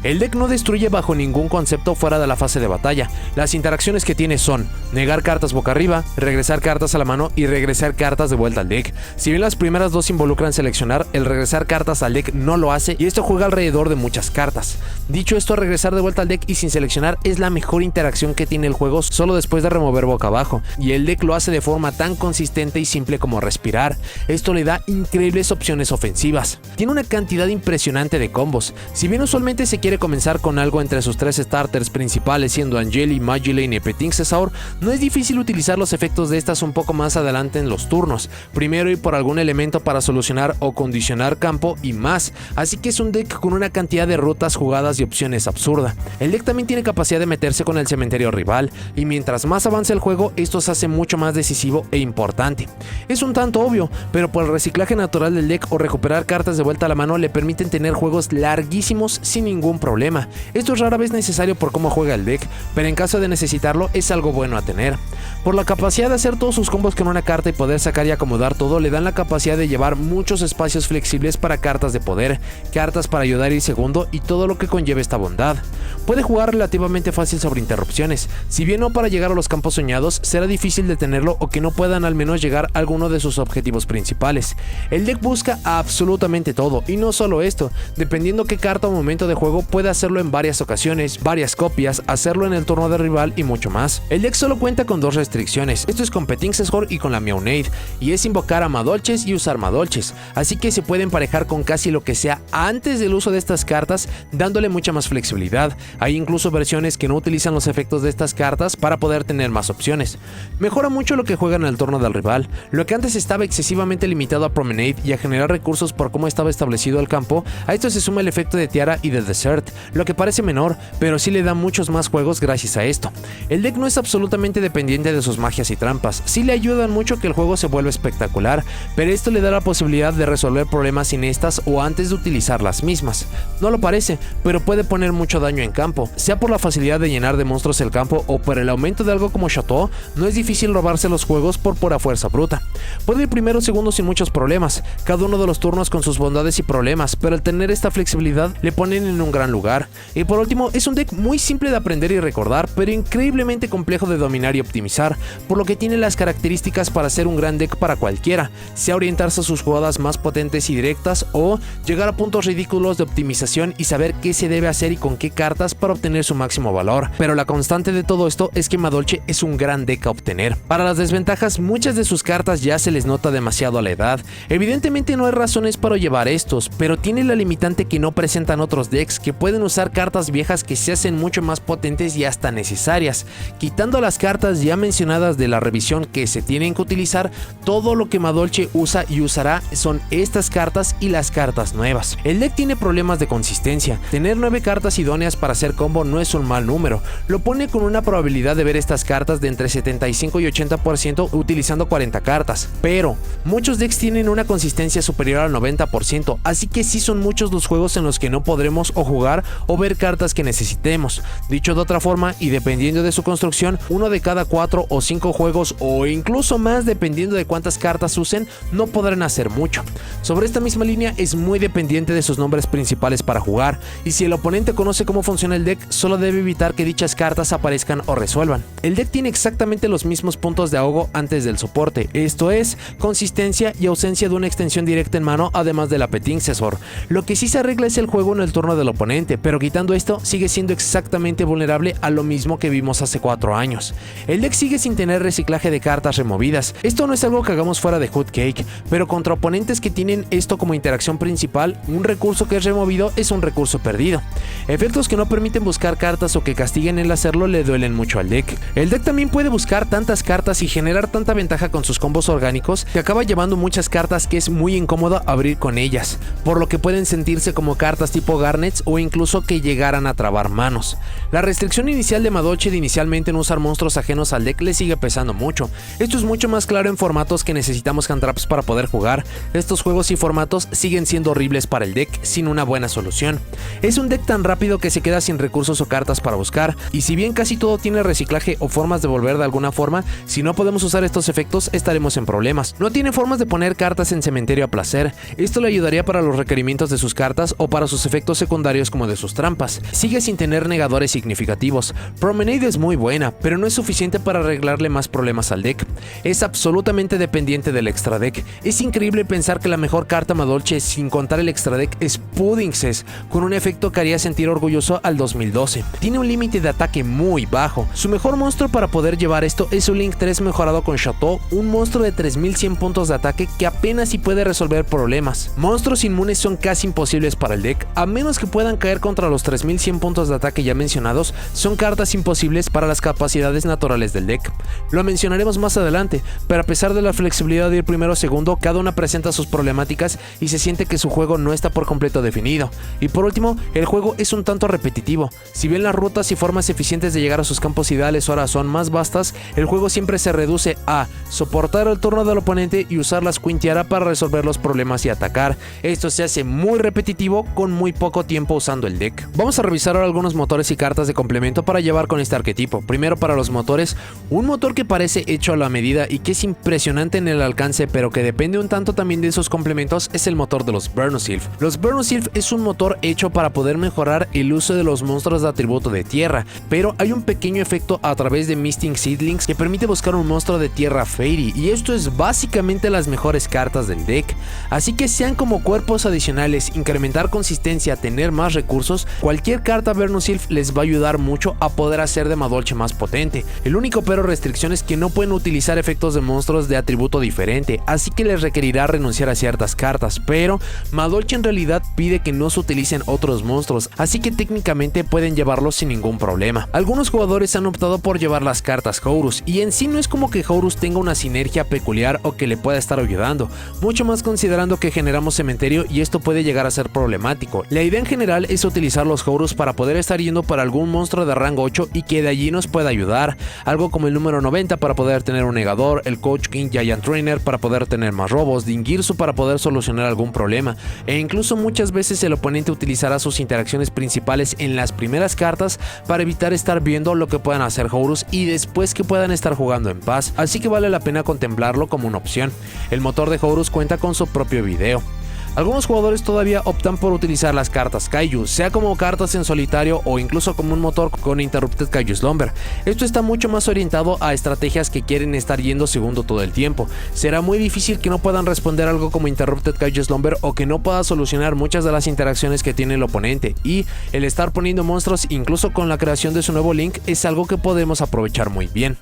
S1: El deck no destruye bajo ningún concepto fuera de la fase de batalla. Las interacciones que tiene son negar cartas boca arriba, regresar cartas a la mano y regresar cartas de vuelta al deck. Si bien las primeras dos involucran seleccionar, el regresar cartas al deck no lo hace y esto juega alrededor de muchas cartas. Dicho esto, regresar de vuelta al deck y sin seleccionar es la mejor interacción que tiene el juego solo después de remover boca abajo, y el deck lo hace de forma tan consistente y simple como respirar. Esto le da increíbles opciones ofensivas. Tiene una cantidad impresionante de combos. Si bien usualmente se quiere comenzar con algo entre sus 3 starters principales siendo Angeli, Magilane y Puddingcesaur, no es difícil utilizar los efectos de estas un poco más adelante en los turnos. Primero ir por algún elemento para solucionar o condicionar campo y más, así que es un deck con una cantidad de rutas, jugadas y opciones absurda. El deck también tiene capacidad de meterse con el cementerio rival, y mientras más avance el juego, esto se hace mucho más decisivo e importante. Es un tanto obvio, pero por el reciclaje natural del deck o recuperar cartas de vuelta a la mano le permiten tener juegos larguísimos sin ningún problema. Esto es rara vez necesario por cómo juega el deck, pero en caso de necesitarlo es algo bueno a tener. Por la capacidad de hacer todos sus combos con una carta y poder sacar y acomodar todo, le dan la capacidad de llevar muchos espacios flexibles para cartas de poder, cartas para ayudar y segundo y todo lo que conlleve esta bondad. Puede jugar relativamente fácil sobre interrupciones, si bien no para llegar a los campos soñados, será difícil detenerlo o que no puedan al menos llegar a alguno de sus objetivos principales. El deck busca absolutamente todo, y no solo esto, dependiendo qué carta o momento de juego puede hacerlo en varias ocasiones, varias copias, hacerlo en el turno del rival y mucho más. El deck solo cuenta con 2 restricciones, esto es con Puddingcesaur y con la Meowth, y es invocar a Madolches y usar Madolches, así que se puede emparejar con casi lo que sea antes del uso de estas cartas, dándole mucha más flexibilidad. Hay incluso versiones que no utilizan los efectos de estas cartas para poder tener más opciones. Mejora mucho lo que juegan en el turno del rival. Lo que antes estaba excesivamente limitado a Promenade y a generar recursos por cómo estaba establecido el campo, a esto se suma el efecto de Tiara y de Desert, lo que parece menor, pero sí le da muchos más juegos gracias a esto. El deck no es absolutamente dependiente de sus magias y trampas, sí le ayudan mucho que el juego se vuelva espectacular, pero esto le da la posibilidad de resolver problemas sin estas o antes de utilizar las mismas. No lo parece, pero puede poner mucho daño en campo, sea por la facilidad de llenar de monstruos el campo o por el aumento de algo como Chateau. No es difícil robarse los juegos por pura fuerza bruta. Puede ir primero o segundo sin muchos problemas, cada uno de los turnos con sus bondades y problemas, pero al tener esta flexibilidad le ponen en un gran gran lugar. Y por último, es un deck muy simple de aprender y recordar, pero increíblemente complejo de dominar y optimizar, por lo que tiene las características para ser un gran deck para cualquiera, sea orientarse a sus jugadas más potentes y directas o llegar a puntos ridículos de optimización y saber qué se debe hacer y con qué cartas para obtener su máximo valor. Pero la constante de todo esto es que Madolche es un gran deck a obtener. Para las desventajas, muchas de sus cartas ya se les nota demasiado a la edad. Evidentemente no hay razones para llevar estos, pero tiene la limitante que no presentan otros decks que pueden usar cartas viejas que se hacen mucho más potentes y hasta necesarias. Quitando las cartas ya mencionadas de la revisión que se tienen que utilizar, todo lo que Madolche usa y usará son estas cartas y las cartas nuevas. El deck tiene problemas de consistencia. Tener 9 cartas idóneas para hacer combo no es un mal número. Lo pone con una probabilidad de ver estas cartas de entre 75 y 80% utilizando 40 cartas. Pero muchos decks tienen una consistencia superior al 90%, así que sí son muchos los juegos en los que no podremos o jugar o ver cartas que necesitemos. Dicho de otra forma, y dependiendo de su construcción, uno de cada 4 o 5 juegos o incluso más dependiendo de cuántas cartas usen, no podrán hacer mucho. Sobre esta misma línea es muy dependiente de sus nombres principales para jugar, y si el oponente conoce cómo funciona el deck, solo debe evitar que dichas cartas aparezcan o resuelvan. El deck tiene exactamente los mismos puntos de ahogo antes del soporte, esto es, consistencia y ausencia de una extensión directa en mano además de la Petit Cesor. Lo que sí se arregla es el juego en el turno del oponente, pero quitando esto, sigue siendo exactamente vulnerable a lo mismo que vimos hace 4 años. El deck sigue sin tener reciclaje de cartas removidas. Esto no es algo que hagamos fuera de Hood Cake, pero contra oponentes que tienen esto como interacción principal, un recurso que es removido es un recurso perdido. Efectos que no permiten buscar cartas o que castiguen el hacerlo le duelen mucho al deck. El deck también puede buscar tantas cartas y generar tanta ventaja con sus combos orgánicos que acaba llevando muchas cartas que es muy incómodo abrir con ellas, por lo que pueden sentirse como cartas tipo Garnets o incluso que llegaran a trabar manos. La restricción inicial de Madolche de inicialmente no usar monstruos ajenos al deck le sigue pesando mucho. Esto es mucho más claro en formatos que necesitamos hand traps para poder jugar. Estos juegos y formatos siguen siendo horribles para el deck sin una buena solución. Es un deck tan rápido que se queda sin recursos o cartas para buscar, y si bien casi todo tiene reciclaje o formas de volver de alguna forma, si no podemos usar estos efectos estaremos en problemas. No tiene formas de poner cartas en cementerio a placer. Esto le ayudaría para los requerimientos de sus cartas o para sus efectos secundarios como de sus trampas. Sigue sin tener negadores significativos. Promenade es muy buena, pero no es suficiente para arreglarle más problemas al deck. Es absolutamente dependiente del extra deck. Es increíble pensar que la mejor carta Madolche sin contar el extra deck es Puddingses, con un efecto que haría sentir orgulloso al 2012. Tiene un límite de ataque muy bajo. Su mejor monstruo para poder llevar esto es un Link 3 mejorado con Chateau, un monstruo de 3100 puntos de ataque que apenas si puede resolver problemas. Monstruos inmunes son casi imposibles para el deck, a menos que puedan caer contra los 3100 puntos de ataque ya mencionados, son cartas imposibles para las capacidades naturales del deck. Lo mencionaremos más adelante, pero a pesar de la flexibilidad de ir primero o segundo, cada una presenta sus problemáticas y se siente que su juego no está por completo definido. Y por último, el juego es un tanto repetitivo. Si bien las rutas y formas eficientes de llegar a sus campos ideales ahora son más vastas, el juego siempre se reduce a soportar el turno del oponente y usar las Queen Tiara para resolver los problemas y atacar. Esto se hace muy repetitivo con muy poco tiempo usando el deck. Vamos a revisar ahora algunos motores y cartas de complemento para llevar con este arquetipo. Primero, para los motores, un motor que parece hecho a la medida y que es impresionante en el alcance, pero que depende un tanto también de sus complementos, es el motor de los Vernusylph. Los Vernusylph es un motor hecho para poder mejorar el uso de los monstruos de atributo de tierra, pero hay un pequeño efecto a través de Misting Seedlings que permite buscar un monstruo de tierra Fairy, y esto es básicamente las mejores cartas del deck. Así que sean como cuerpos adicionales, incrementar consistencia, tener más recursos, cualquier carta Vernusylph les va a ayudar mucho a poder hacer de Madolche más potente. El único pero restricción es que no pueden utilizar efectos de monstruos de atributo diferente, así que les requerirá renunciar a ciertas cartas, pero Madolche en realidad pide que no se utilicen otros monstruos, así que técnicamente pueden llevarlos sin ningún problema. Algunos jugadores han optado por llevar las cartas Horus, y en sí no es como que Horus tenga una sinergia peculiar o que le pueda estar ayudando, mucho más considerando que generamos cementerio y esto puede llegar a ser problemático. La idea en general es utilizar los Horus para poder estar yendo para algún monstruo de rango 8 y que de allí nos pueda ayudar, algo como el número 90 para poder tener un negador, el Coach King Giant Trainer para poder tener más robos, Dingirsu para poder solucionar algún problema, e incluso muchas veces el oponente utilizará sus interacciones principales en las primeras cartas para evitar estar viendo lo que puedan hacer Horus y después que puedan estar jugando en paz, así que vale la pena contemplarlo como una opción. El motor de Horus cuenta con su propio video. Algunos jugadores todavía optan por utilizar las cartas Kaiju, sea como cartas en solitario o incluso como un motor con Interrupted Kaiju Slumber. Esto está mucho más orientado a estrategias que quieren estar yendo segundo todo el tiempo. Será muy difícil que no puedan responder algo como Interrupted Kaiju Slumber o que no pueda solucionar muchas de las interacciones que tiene el oponente, y el estar poniendo monstruos incluso con la creación de su nuevo Link es algo que podemos aprovechar muy bien.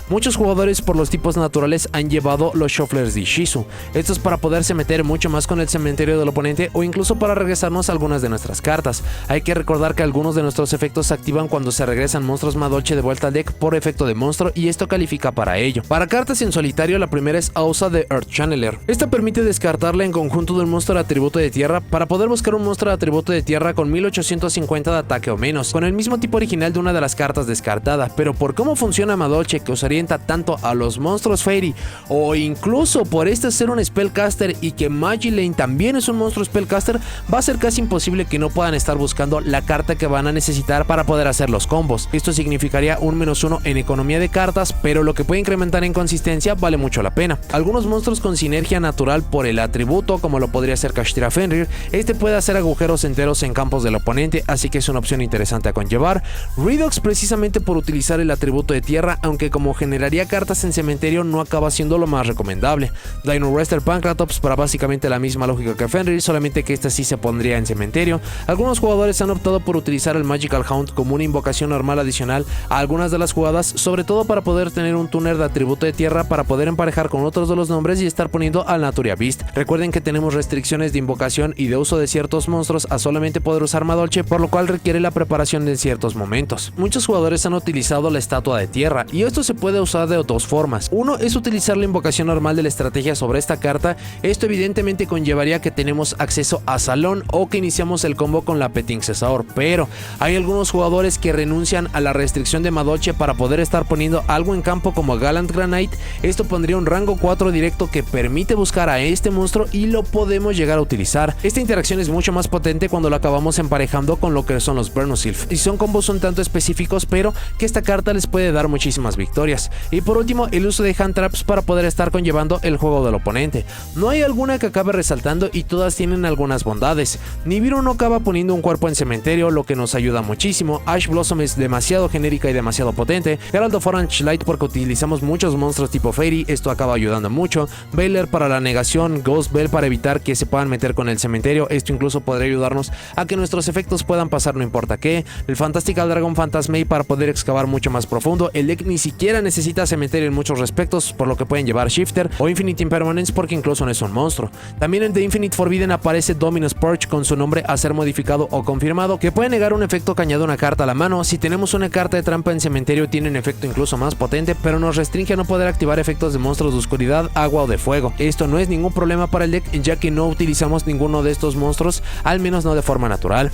S1: Muchos jugadores por los tipos naturales han llevado los Shufflers de Ishizu. Esto es para poderse meter mucho más con el cementerio del oponente o incluso para regresarnos algunas de nuestras cartas. Hay que recordar que algunos de nuestros efectos se activan cuando se regresan monstruos Madolche de vuelta al deck por efecto de monstruo, y esto califica para ello. Para cartas en solitario, la primera es Ausa de Earth Channeler. Esta permite descartarla en conjunto de un monstruo de atributo de tierra para poder buscar un monstruo de atributo de tierra con 1850 de ataque o menos, con el mismo tipo original de una de las cartas descartada, pero por cómo funciona Madolche, que os orienta tanto a los monstruos Fairy o incluso por este ser un Spellcaster y que Magilane también es un monstruo Spellcaster, va a ser casi imposible que no puedan estar buscando la carta que van a necesitar para poder hacer los combos. Esto significaría un -1 en economía de cartas, pero lo que puede incrementar en consistencia vale mucho la pena. Algunos monstruos con sinergia natural por el atributo, como lo podría ser Kashtira Fenrir, este puede hacer agujeros enteros en campos del oponente, así que es una opción interesante a conllevar. Redox, precisamente por utilizar el atributo de tierra, aunque como generaría cartas en cementerio no acaba siendo lo más recomendable. Dino Wrestler Pancratops para básicamente la misma lógica que Fenrir, solamente que esta sí se pondría en cementerio. Algunos jugadores han optado por utilizar el Magical Hound como una invocación normal adicional a algunas de las jugadas, sobre todo para poder tener un tuner de atributo de tierra para poder emparejar con otros de los nombres y estar poniendo al Naturia Beast. Recuerden que tenemos restricciones de invocación y de uso de ciertos monstruos a solamente poder usar Madolche, por lo cual requiere la preparación en ciertos momentos. Muchos jugadores han utilizado la estatua de tierra, y esto se puede usar de dos formas. Uno es utilizar la invocación normal de la estrategia sobre esta carta. Esto evidentemente conllevaría que tenemos acceso a Salón o que iniciamos el combo con la Petting Cesaur, pero hay algunos jugadores que renuncian a la restricción de Madolche para poder estar poniendo algo en campo como Gallant Granite. Esto pondría un rango 4 directo que permite buscar a este monstruo y lo podemos llegar a utilizar. Esta interacción es mucho más potente cuando lo acabamos emparejando con lo que son los Burnosylph, y son combos un tanto específicos, pero que esta carta les puede dar muchísimas victorias. Y por último, el uso de Hand Traps para poder estar conllevando el juego del oponente. No hay alguna que acabe resaltando y todas tienen algunas bondades. Nibiru no acaba poniendo un cuerpo en cementerio, lo que nos ayuda muchísimo. Ash Blossom es demasiado genérica y demasiado potente. Herald of Orange Light porque utilizamos muchos monstruos tipo Fairy, esto acaba ayudando mucho. Veiler para la negación, Ghost Bell para evitar que se puedan meter con el cementerio, esto incluso podría ayudarnos a que nuestros efectos puedan pasar no importa qué. El Fantastical Dragon Phantasmate para poder excavar mucho más profundo. El deck ni siquiera necesita cementerio en muchos respectos, por lo que pueden llevar Shifter o Infinite Impermanence porque incluso no es un monstruo. También en The Infinite Forbidden aparece Dominus Purge con su nombre a ser modificado o confirmado, que puede negar un efecto que añade una carta a la mano. Si tenemos una carta de trampa en cementerio tiene un efecto incluso más potente, pero nos restringe a no poder activar efectos de monstruos de oscuridad, agua o de fuego. Esto no es ningún problema para el deck, ya que no utilizamos ninguno de estos monstruos, al menos no de forma natural.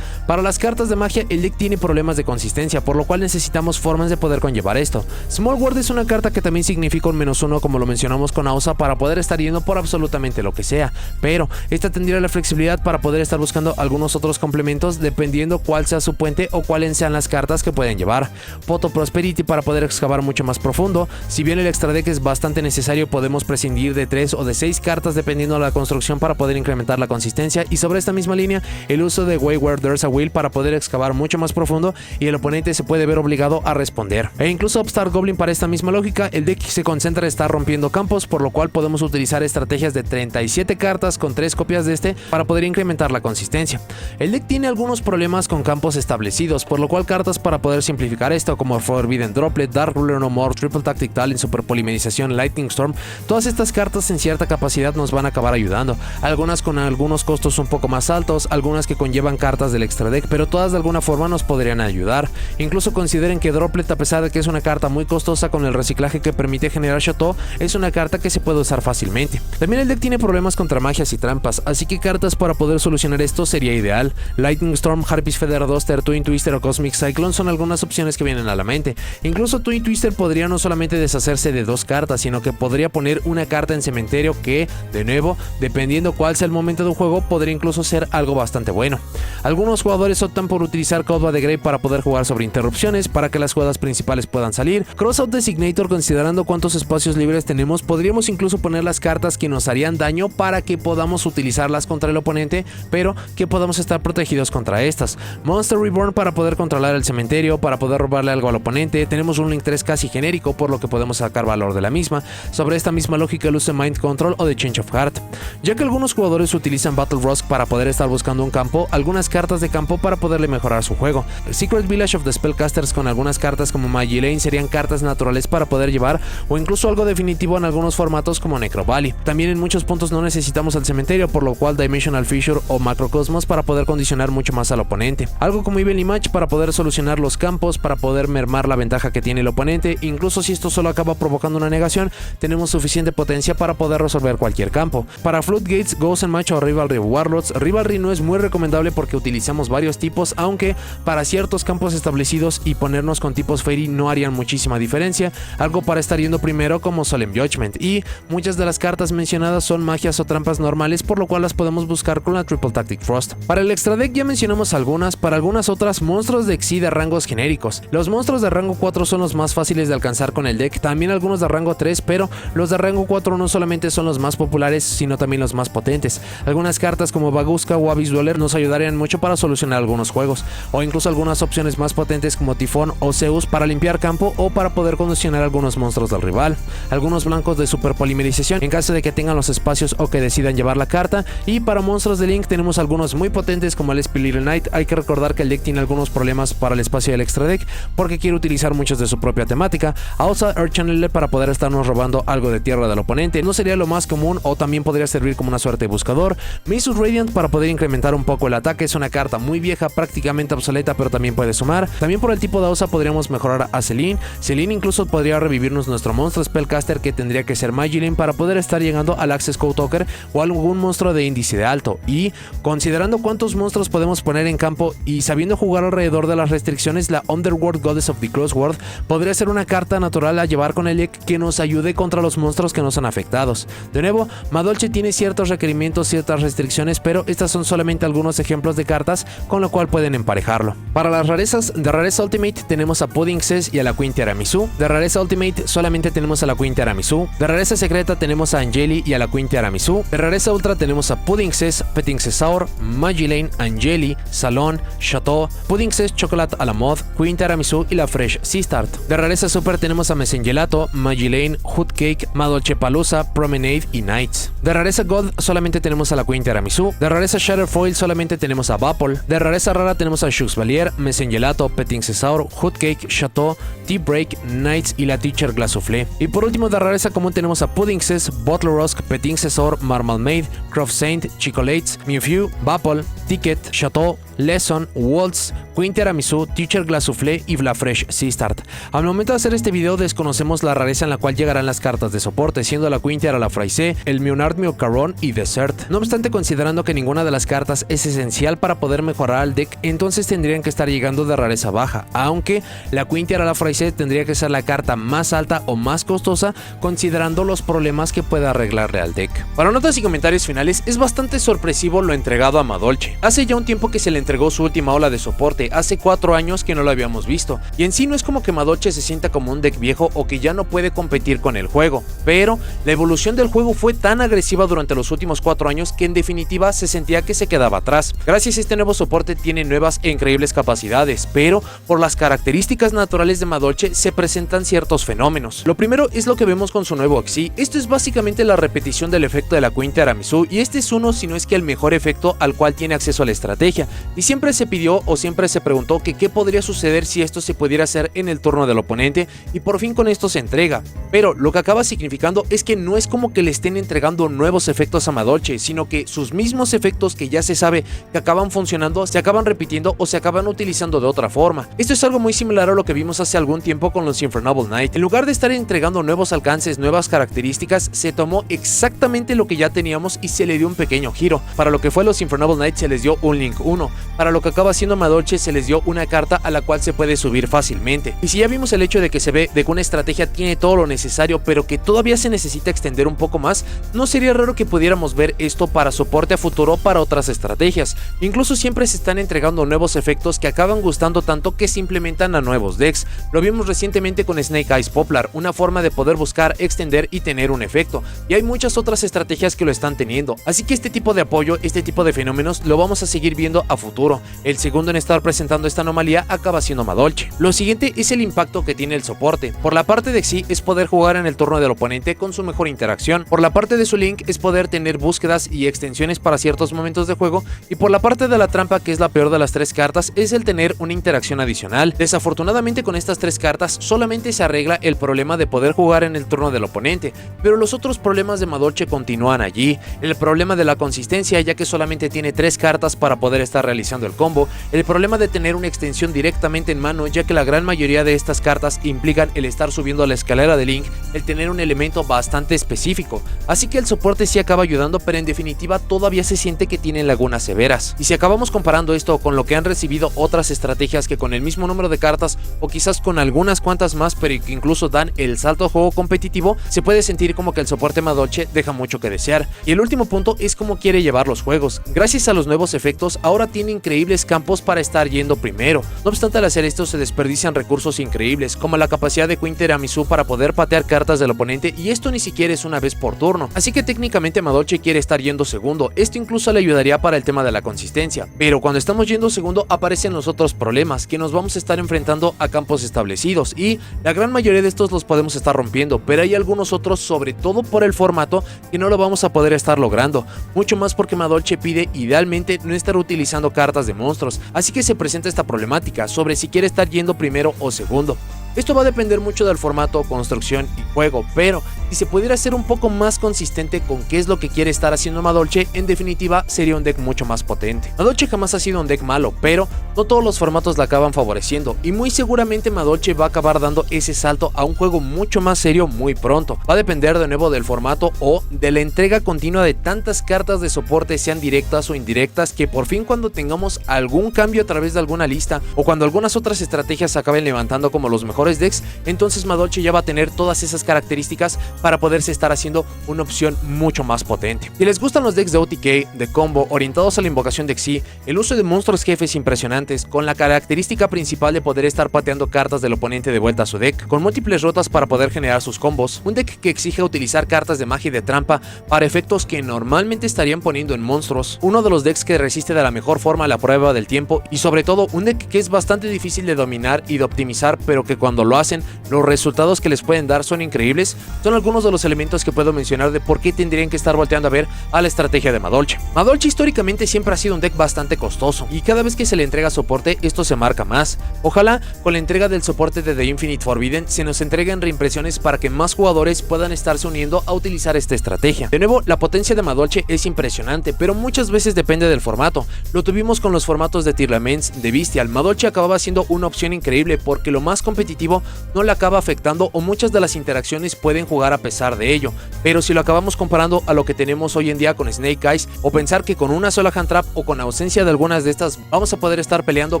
S1: Para las cartas de magia, el deck tiene problemas de consistencia, por lo cual necesitamos formas de poder conllevar esto. Small World es una carta que también significa un -1, como lo mencionamos con Ausa, para poder estar yendo por absolutamente lo que sea, pero esta tendría la flexibilidad para poder estar buscando algunos otros complementos dependiendo cuál sea su puente o cuáles sean las cartas que pueden llevar. Poto Prosperity para poder excavar mucho más profundo. Si bien el extra deck es bastante necesario, podemos prescindir de 3 o de 6 cartas dependiendo de la construcción para poder incrementar la consistencia, y sobre esta misma línea el uso de Wayward There's a Will para poder excavar mucho más profundo y el oponente se puede ver obligado a responder. E incluso Upstart Goblin para esta misma lógica, el deck se concentra en estar rompiendo campos, por lo cual podemos utilizar estrategias de 37 cartas con 3 copias de este para poder incrementar la consistencia. El deck tiene algunos problemas con campos establecidos, por lo cual cartas para poder simplificar esto como Forbidden Droplet, Dark Ruler No More, Triple Tactic Talent, Super Polimerización, Lightning Storm, todas estas cartas en cierta capacidad nos van a acabar ayudando, algunas con algunos costos un poco más altos, algunas que conllevan cartas del extra deck, pero todas de alguna forma nos podrían ayudar. Incluso consideren que Droplet, a pesar de que es una carta muy costosa con el reciclaje que permite generar Chateau, es una carta que se puede usar fácilmente. También el deck tiene problemas contra magias y trampas, así que cartas para poder solucionar esto sería ideal. Lightning Storm, Harpies Feather Duster, Twin Twister o Cosmic Cyclone son algunas opciones que vienen a la mente. Incluso Twin Twister podría no solamente deshacerse de 2 cartas, sino que podría poner una carta en cementerio que, de nuevo, dependiendo cuál sea el momento del juego, podría incluso ser algo bastante bueno. Algunos jugadores optan por utilizar Code the Grave para poder jugar sobre interrupciones, para que las jugadas principales puedan salir. Crossout Designator, considerando cuántos espacios libres tenemos, podríamos incluso poner las cartas que nos harían daño para que podamos utilizarlas contra el oponente, pero que podamos estar protegidos contra estas. Monster Reborn para poder controlar el cementerio, para poder robarle algo al oponente. Tenemos un Link 3 casi genérico, por lo que podemos sacar valor de la misma. Sobre esta misma lógica luce Mind Control o de Change of Heart. Ya que algunos jugadores utilizan Battle Rusk para poder estar buscando un campo, algunas cartas de campo para poderle mejorar su juego. Secret Village of the Spellcasters con algunas cartas como Magi Lane serían cartas naturales para poder llevar, o incluso algo definitivo en algunos formatos como Necro Valley. También en muchos puntos no necesitamos el cementerio, por lo cual Dimensional Fissure o Macrocosmos para poder condicionar mucho más al oponente. Algo como Evenly Match para poder solucionar los campos, para poder mermar la ventaja que tiene el oponente. Incluso si esto solo acaba provocando una negación, tenemos suficiente potencia para poder resolver cualquier campo. Para Floodgates, Ghost and Match o Rivalry Warlords, Rivalry no es muy recomendable porque utilizamos varios tipos, aunque para ciertos campos establecidos y ponernos con tipos Fairy no harían muchísima diferencia. Algo para estar yendo primero como Solemn Judgment, y muchas de las cartas mencionadas son magias o trampas normales, por lo cual las podemos buscar con la Triple Tactic Frost. Para el extra deck ya mencionamos algunas, para algunas otras monstruos de Xyz de rangos genéricos. Los monstruos de rango 4 son los más fáciles de alcanzar con el deck, también algunos de rango 3, pero los de rango 4 no solamente son los más populares, sino también los más potentes. Algunas cartas como Baguska o Abyss Dweller nos ayudarían mucho para solucionar algunos juegos, o incluso algunas opciones más potentes como Tifón o Zeus para limpiar campo o para poder condicionar algunos monstruos del rival. Algunos blancos de super polimerización en caso de que tengan los espacios o que decidan llevar la carta, y para monstruos de Link tenemos algunos muy potentes como el SP Little Knight. Hay que recordar que el deck tiene algunos problemas para el espacio del extra deck porque quiere utilizar muchos de su propia temática. Ausa Earth Channeler para poder estarnos robando algo de tierra del oponente no sería lo más común, o también podría servir como una suerte de buscador. Misus Radiant para poder incrementar un poco el ataque, es una carta muy vieja, prácticamente obsoleta, pero también puede sumar. También por el tipo de Ausa podríamos mejorar a Celine. Celine incluso podría revivirnos nuestro monstruo Spellcaster, que tendría que ser Magi Lane para poder estar llegando al Access Code Talker o algún monstruo de índice de alto. Y considerando cuántos monstruos podemos poner en campo y sabiendo jugar alrededor de las restricciones, la Underworld Goddess of the Close World podría ser una carta natural a llevar con el deck que nos ayude contra los monstruos que no son afectados. De nuevo, Madolche tiene ciertos requerimientos, ciertas restricciones, pero estas son solamente algunos ejemplos de cartas con lo cual pueden emparejarlo. Para las rarezas, de rareza Ultimate tenemos a Pudding Cess y a la Queen Tiramisu. De rareza Ultimate solamente tenemos a la Queen Tiramisu. De rareza secreta tenemos a Angeli y a la Queen Tiramisu. De rareza ultra tenemos a Pudding Cess, Petting Cessaur, Magi Lane, Angeli, Salon, Chateau, Pudding Cess Chocolate a la Mod, Queen Tiramisu y la Fresh Sea Start. De rareza super tenemos a Mesengelato, Magi Lane, Hood Cake, Madolche Palusa, Promenade y Knights. De rareza God solamente tenemos a la Queen Tiramisu. De rareza Shatterfoil solamente tenemos a Vapol. De rareza rara tenemos a Shuxvalier, Mesengelato, Petting Cessaur, Hood Cake, Chateau, Tea Break, Knights y la Teacher Glass Soufflé. Y por último de rareza común tenemos a Pudding Cess, Bottle Rusk, Petting Cessaur, Marmalade, Croft Saint, Chicolates, Mewtwo, Vapol, Ticket, Chateau, Lesson, Waltz, Queen Tiramisu, Teacher Glass Soufflé y la Fresh Sea Start. Al momento de hacer este video desconocemos la rareza en la cual llegarán las cartas de soporte, siendo la Queen Tiara la Fraise, el Meonard Meocaron y Desert. No obstante, considerando que ninguna de las cartas es esencial para poder mejorar al deck, entonces tendrían que estar llegando de rareza baja, aunque la Queen Tiara la Fraise tendría que ser la carta más alta o más costosa, considerando los problemas que puede arreglarle al deck. Para notas y comentarios finales, es bastante sorpresivo lo entregado a Madolche. Hace ya un tiempo que se le entregó su última ola de soporte, hace 4 años que no lo habíamos visto, y en sí no es como que Madolche se sienta como un deck viejo o que ya no puede competir con el juego, pero la evolución del juego fue tan agresiva durante los últimos 4 años que en definitiva se sentía que se quedaba atrás. Gracias a este nuevo soporte tiene nuevas e increíbles capacidades, pero por las características naturales de Madolche se presentan ciertos fenómenos. Lo primero es lo que vemos con su nuevo Xyz. Esto es básicamente la repetición del efecto de la Queen Tiramisu, y este es uno, si no es que el mejor efecto al cual tiene acceso a la estrategia, y siempre se pidió o siempre se preguntó que qué podría suceder si esto se pudiera hacer en el turno del oponente, y por fin con esto se entrega. Pero lo que acaba significando es que no es como que le estén entregando nuevos efectos a Madolche, sino que sus mismos efectos que ya se sabe que acaban funcionando se acaban repitiendo o se acaban utilizando de otra forma. Esto es algo muy similar a lo que vimos hace algún tiempo con los Infernable Knight. En lugar de estar entregando nuevos alcances, nuevas características, se tomó exactamente lo que ya teníamos y se le dio un pequeño giro. Para lo que fue los Infernable Knight se les dio un Link 1, para lo que acaba siendo Madolche se les dio una carta a la cual se puede subir fácilmente. Y si ya vimos el hecho de que se ve de que una estrategia tiene todo lo necesario pero que todavía se necesita extender un poco más, no sería raro que pudiéramos ver esto para soporte a futuro para otras estrategias. Incluso siempre se están entregando nuevos efectos que acaban gustando tanto que se implementan a nuevos decks. Lo vimos recientemente con Snake Eyes Poplar, una forma de poder buscar, extender y tener un efecto, y hay muchas otras estrategias que lo están teniendo, así que este tipo de apoyo, este tipo de fenómenos lo vamos a seguir viendo a futuro. El segundo en estar presentando esta anomalía acaba siendo Madolche. Lo siguiente es el impacto que tiene el soporte. Por la parte de Xi es poder jugar en el turno del oponente con su mejor interacción, por la parte de su Link es poder tener búsquedas y extensiones para ciertos momentos de juego, y por la parte de la trampa, que es la peor de las tres cartas, es el tener una interacción adicional. Desafortunadamente con estas tres cartas solamente se arregla el problema de poder jugar en el turno del oponente, pero los otros problemas de Madolche continúan allí. El problema de la consistencia, ya que solamente tiene 3 cartas para poder estar realizando el combo, el problema de tener una extensión directamente en mano, ya que la gran mayoría de estas cartas implican el estar subiendo la escalera de Link, el tener un elemento bastante específico, así que el soporte sí acaba ayudando, pero en definitiva todavía se siente que tienen lagunas severas. Y si acabamos comparando esto con lo que han recibido otras estrategias que con el mismo número de cartas o quizás con algunas cuantas más pero que incluso dan el salto a juego competitivo, se puede sentir como que el soporte Madolche deja mucho que desear. Y el último punto es cómo quiere llevar los juegos. Gracias a los nuevos efectos ahora tiene increíbles campos para estar yendo primero. No obstante, al hacer esto se desperdician recursos increíbles como la capacidad de Queen Tiramisu para poder patear cartas del oponente, y esto ni siquiera es una vez por turno, así que técnicamente Madolche quiere estar yendo segundo. Esto incluso le ayudaría para el tema de la consistencia, pero cuando estamos yendo segundo aparecen los otros problemas, que nos vamos a estar enfrentando a campos establecidos, y la gran mayoría de estos los podemos estar rompiendo, pero hay algunos otros, sobre todo por el formato, que no lo vamos a poder estar logrando, mucho más porque Madolche pide idealmente no estar utilizando cartas de monstruos, así que se presenta esta problemática sobre si quiere estar yendo primero o segundo. Esto va a depender mucho del formato, construcción y juego, pero si se pudiera ser un poco más consistente con qué es lo que quiere estar haciendo Madolche, en definitiva sería un deck mucho más potente. Madolche jamás ha sido un deck malo, pero no todos los formatos la acaban favoreciendo, y muy seguramente Madolche va a acabar dando ese salto a un juego mucho más serio muy pronto. Va a depender de nuevo del formato o de la entrega continua de tantas cartas de soporte, sean directas o indirectas, que por fin cuando tengamos algún cambio a través de alguna lista o cuando algunas otras estrategias se acaben levantando como los mejores decks, entonces Madolche ya va a tener todas esas características para poderse estar haciendo una opción mucho más potente. Si les gustan los decks de OTK, de combo, orientados a la invocación de Xi, el uso de monstruos jefes impresionantes, con la característica principal de poder estar pateando cartas del oponente de vuelta a su deck, con múltiples rutas para poder generar sus combos, un deck que exige utilizar cartas de magia y de trampa para efectos que normalmente estarían poniendo en monstruos, uno de los decks que resiste de la mejor forma la prueba del tiempo, y sobre todo un deck que es bastante difícil de dominar y de optimizar, pero que cuando lo hacen, los resultados que les pueden dar son increíbles, son algunos de los elementos que puedo mencionar de por qué tendrían que estar volteando a ver a la estrategia de Madolche. Madolche históricamente siempre ha sido un deck bastante costoso, y cada vez que se le entrega soporte esto se marca más. Ojalá con la entrega del soporte de The Infinite Forbidden se nos entreguen reimpresiones para que más jugadores puedan estarse uniendo a utilizar esta estrategia. De nuevo, la potencia de Madolche es impresionante, pero muchas veces depende del formato. Lo tuvimos con los formatos de Tearlaments, de Bestial. Madolche acababa siendo una opción increíble porque lo más competitivo no le acaba afectando o muchas de las interacciones pueden jugar a pesar de ello, pero si lo acabamos comparando a lo que tenemos hoy en día con Snake Eyes, o pensar que con una sola hand trap o con ausencia de algunas de estas vamos a poder estar peleando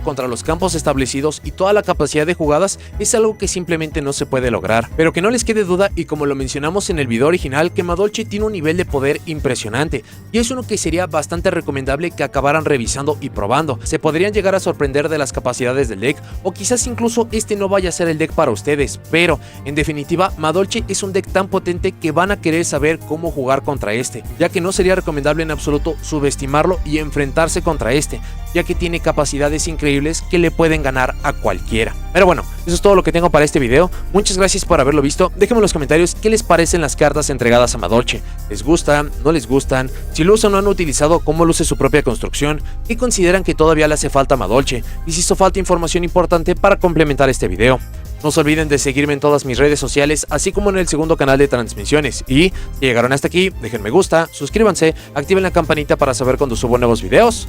S1: contra los campos establecidos y toda la capacidad de jugadas, es algo que simplemente no se puede lograr. Pero que no les quede duda, y como lo mencionamos en el video original, que Madolche tiene un nivel de poder impresionante, y es uno que sería bastante recomendable que acabaran revisando y probando. Se podrían llegar a sorprender de las capacidades del deck, o quizás incluso este no vaya a ser el deck para ustedes, pero en definitiva Madolche es un deck tan potente que van a querer saber cómo jugar contra este, ya que no sería recomendable en absoluto subestimarlo y enfrentarse contra este, ya que tiene capacidades increíbles que le pueden ganar a cualquiera. Pero bueno, eso es todo lo que tengo para este video. Muchas gracias por haberlo visto. Déjenme en los comentarios qué les parecen las cartas entregadas a Madolche. ¿Les gustan? ¿No les gustan? Si lo usan o no han utilizado, ¿cómo luce su propia construcción? ¿Qué consideran que todavía le hace falta a Madolche? Y si hizo falta información importante para complementar este video. No se olviden de seguirme en todas mis redes sociales, así como en el segundo canal de transmisiones. Y si llegaron hasta aquí, dejen me gusta, suscríbanse, activen la campanita para saber cuando subo nuevos videos.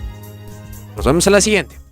S1: Nos vemos en la siguiente.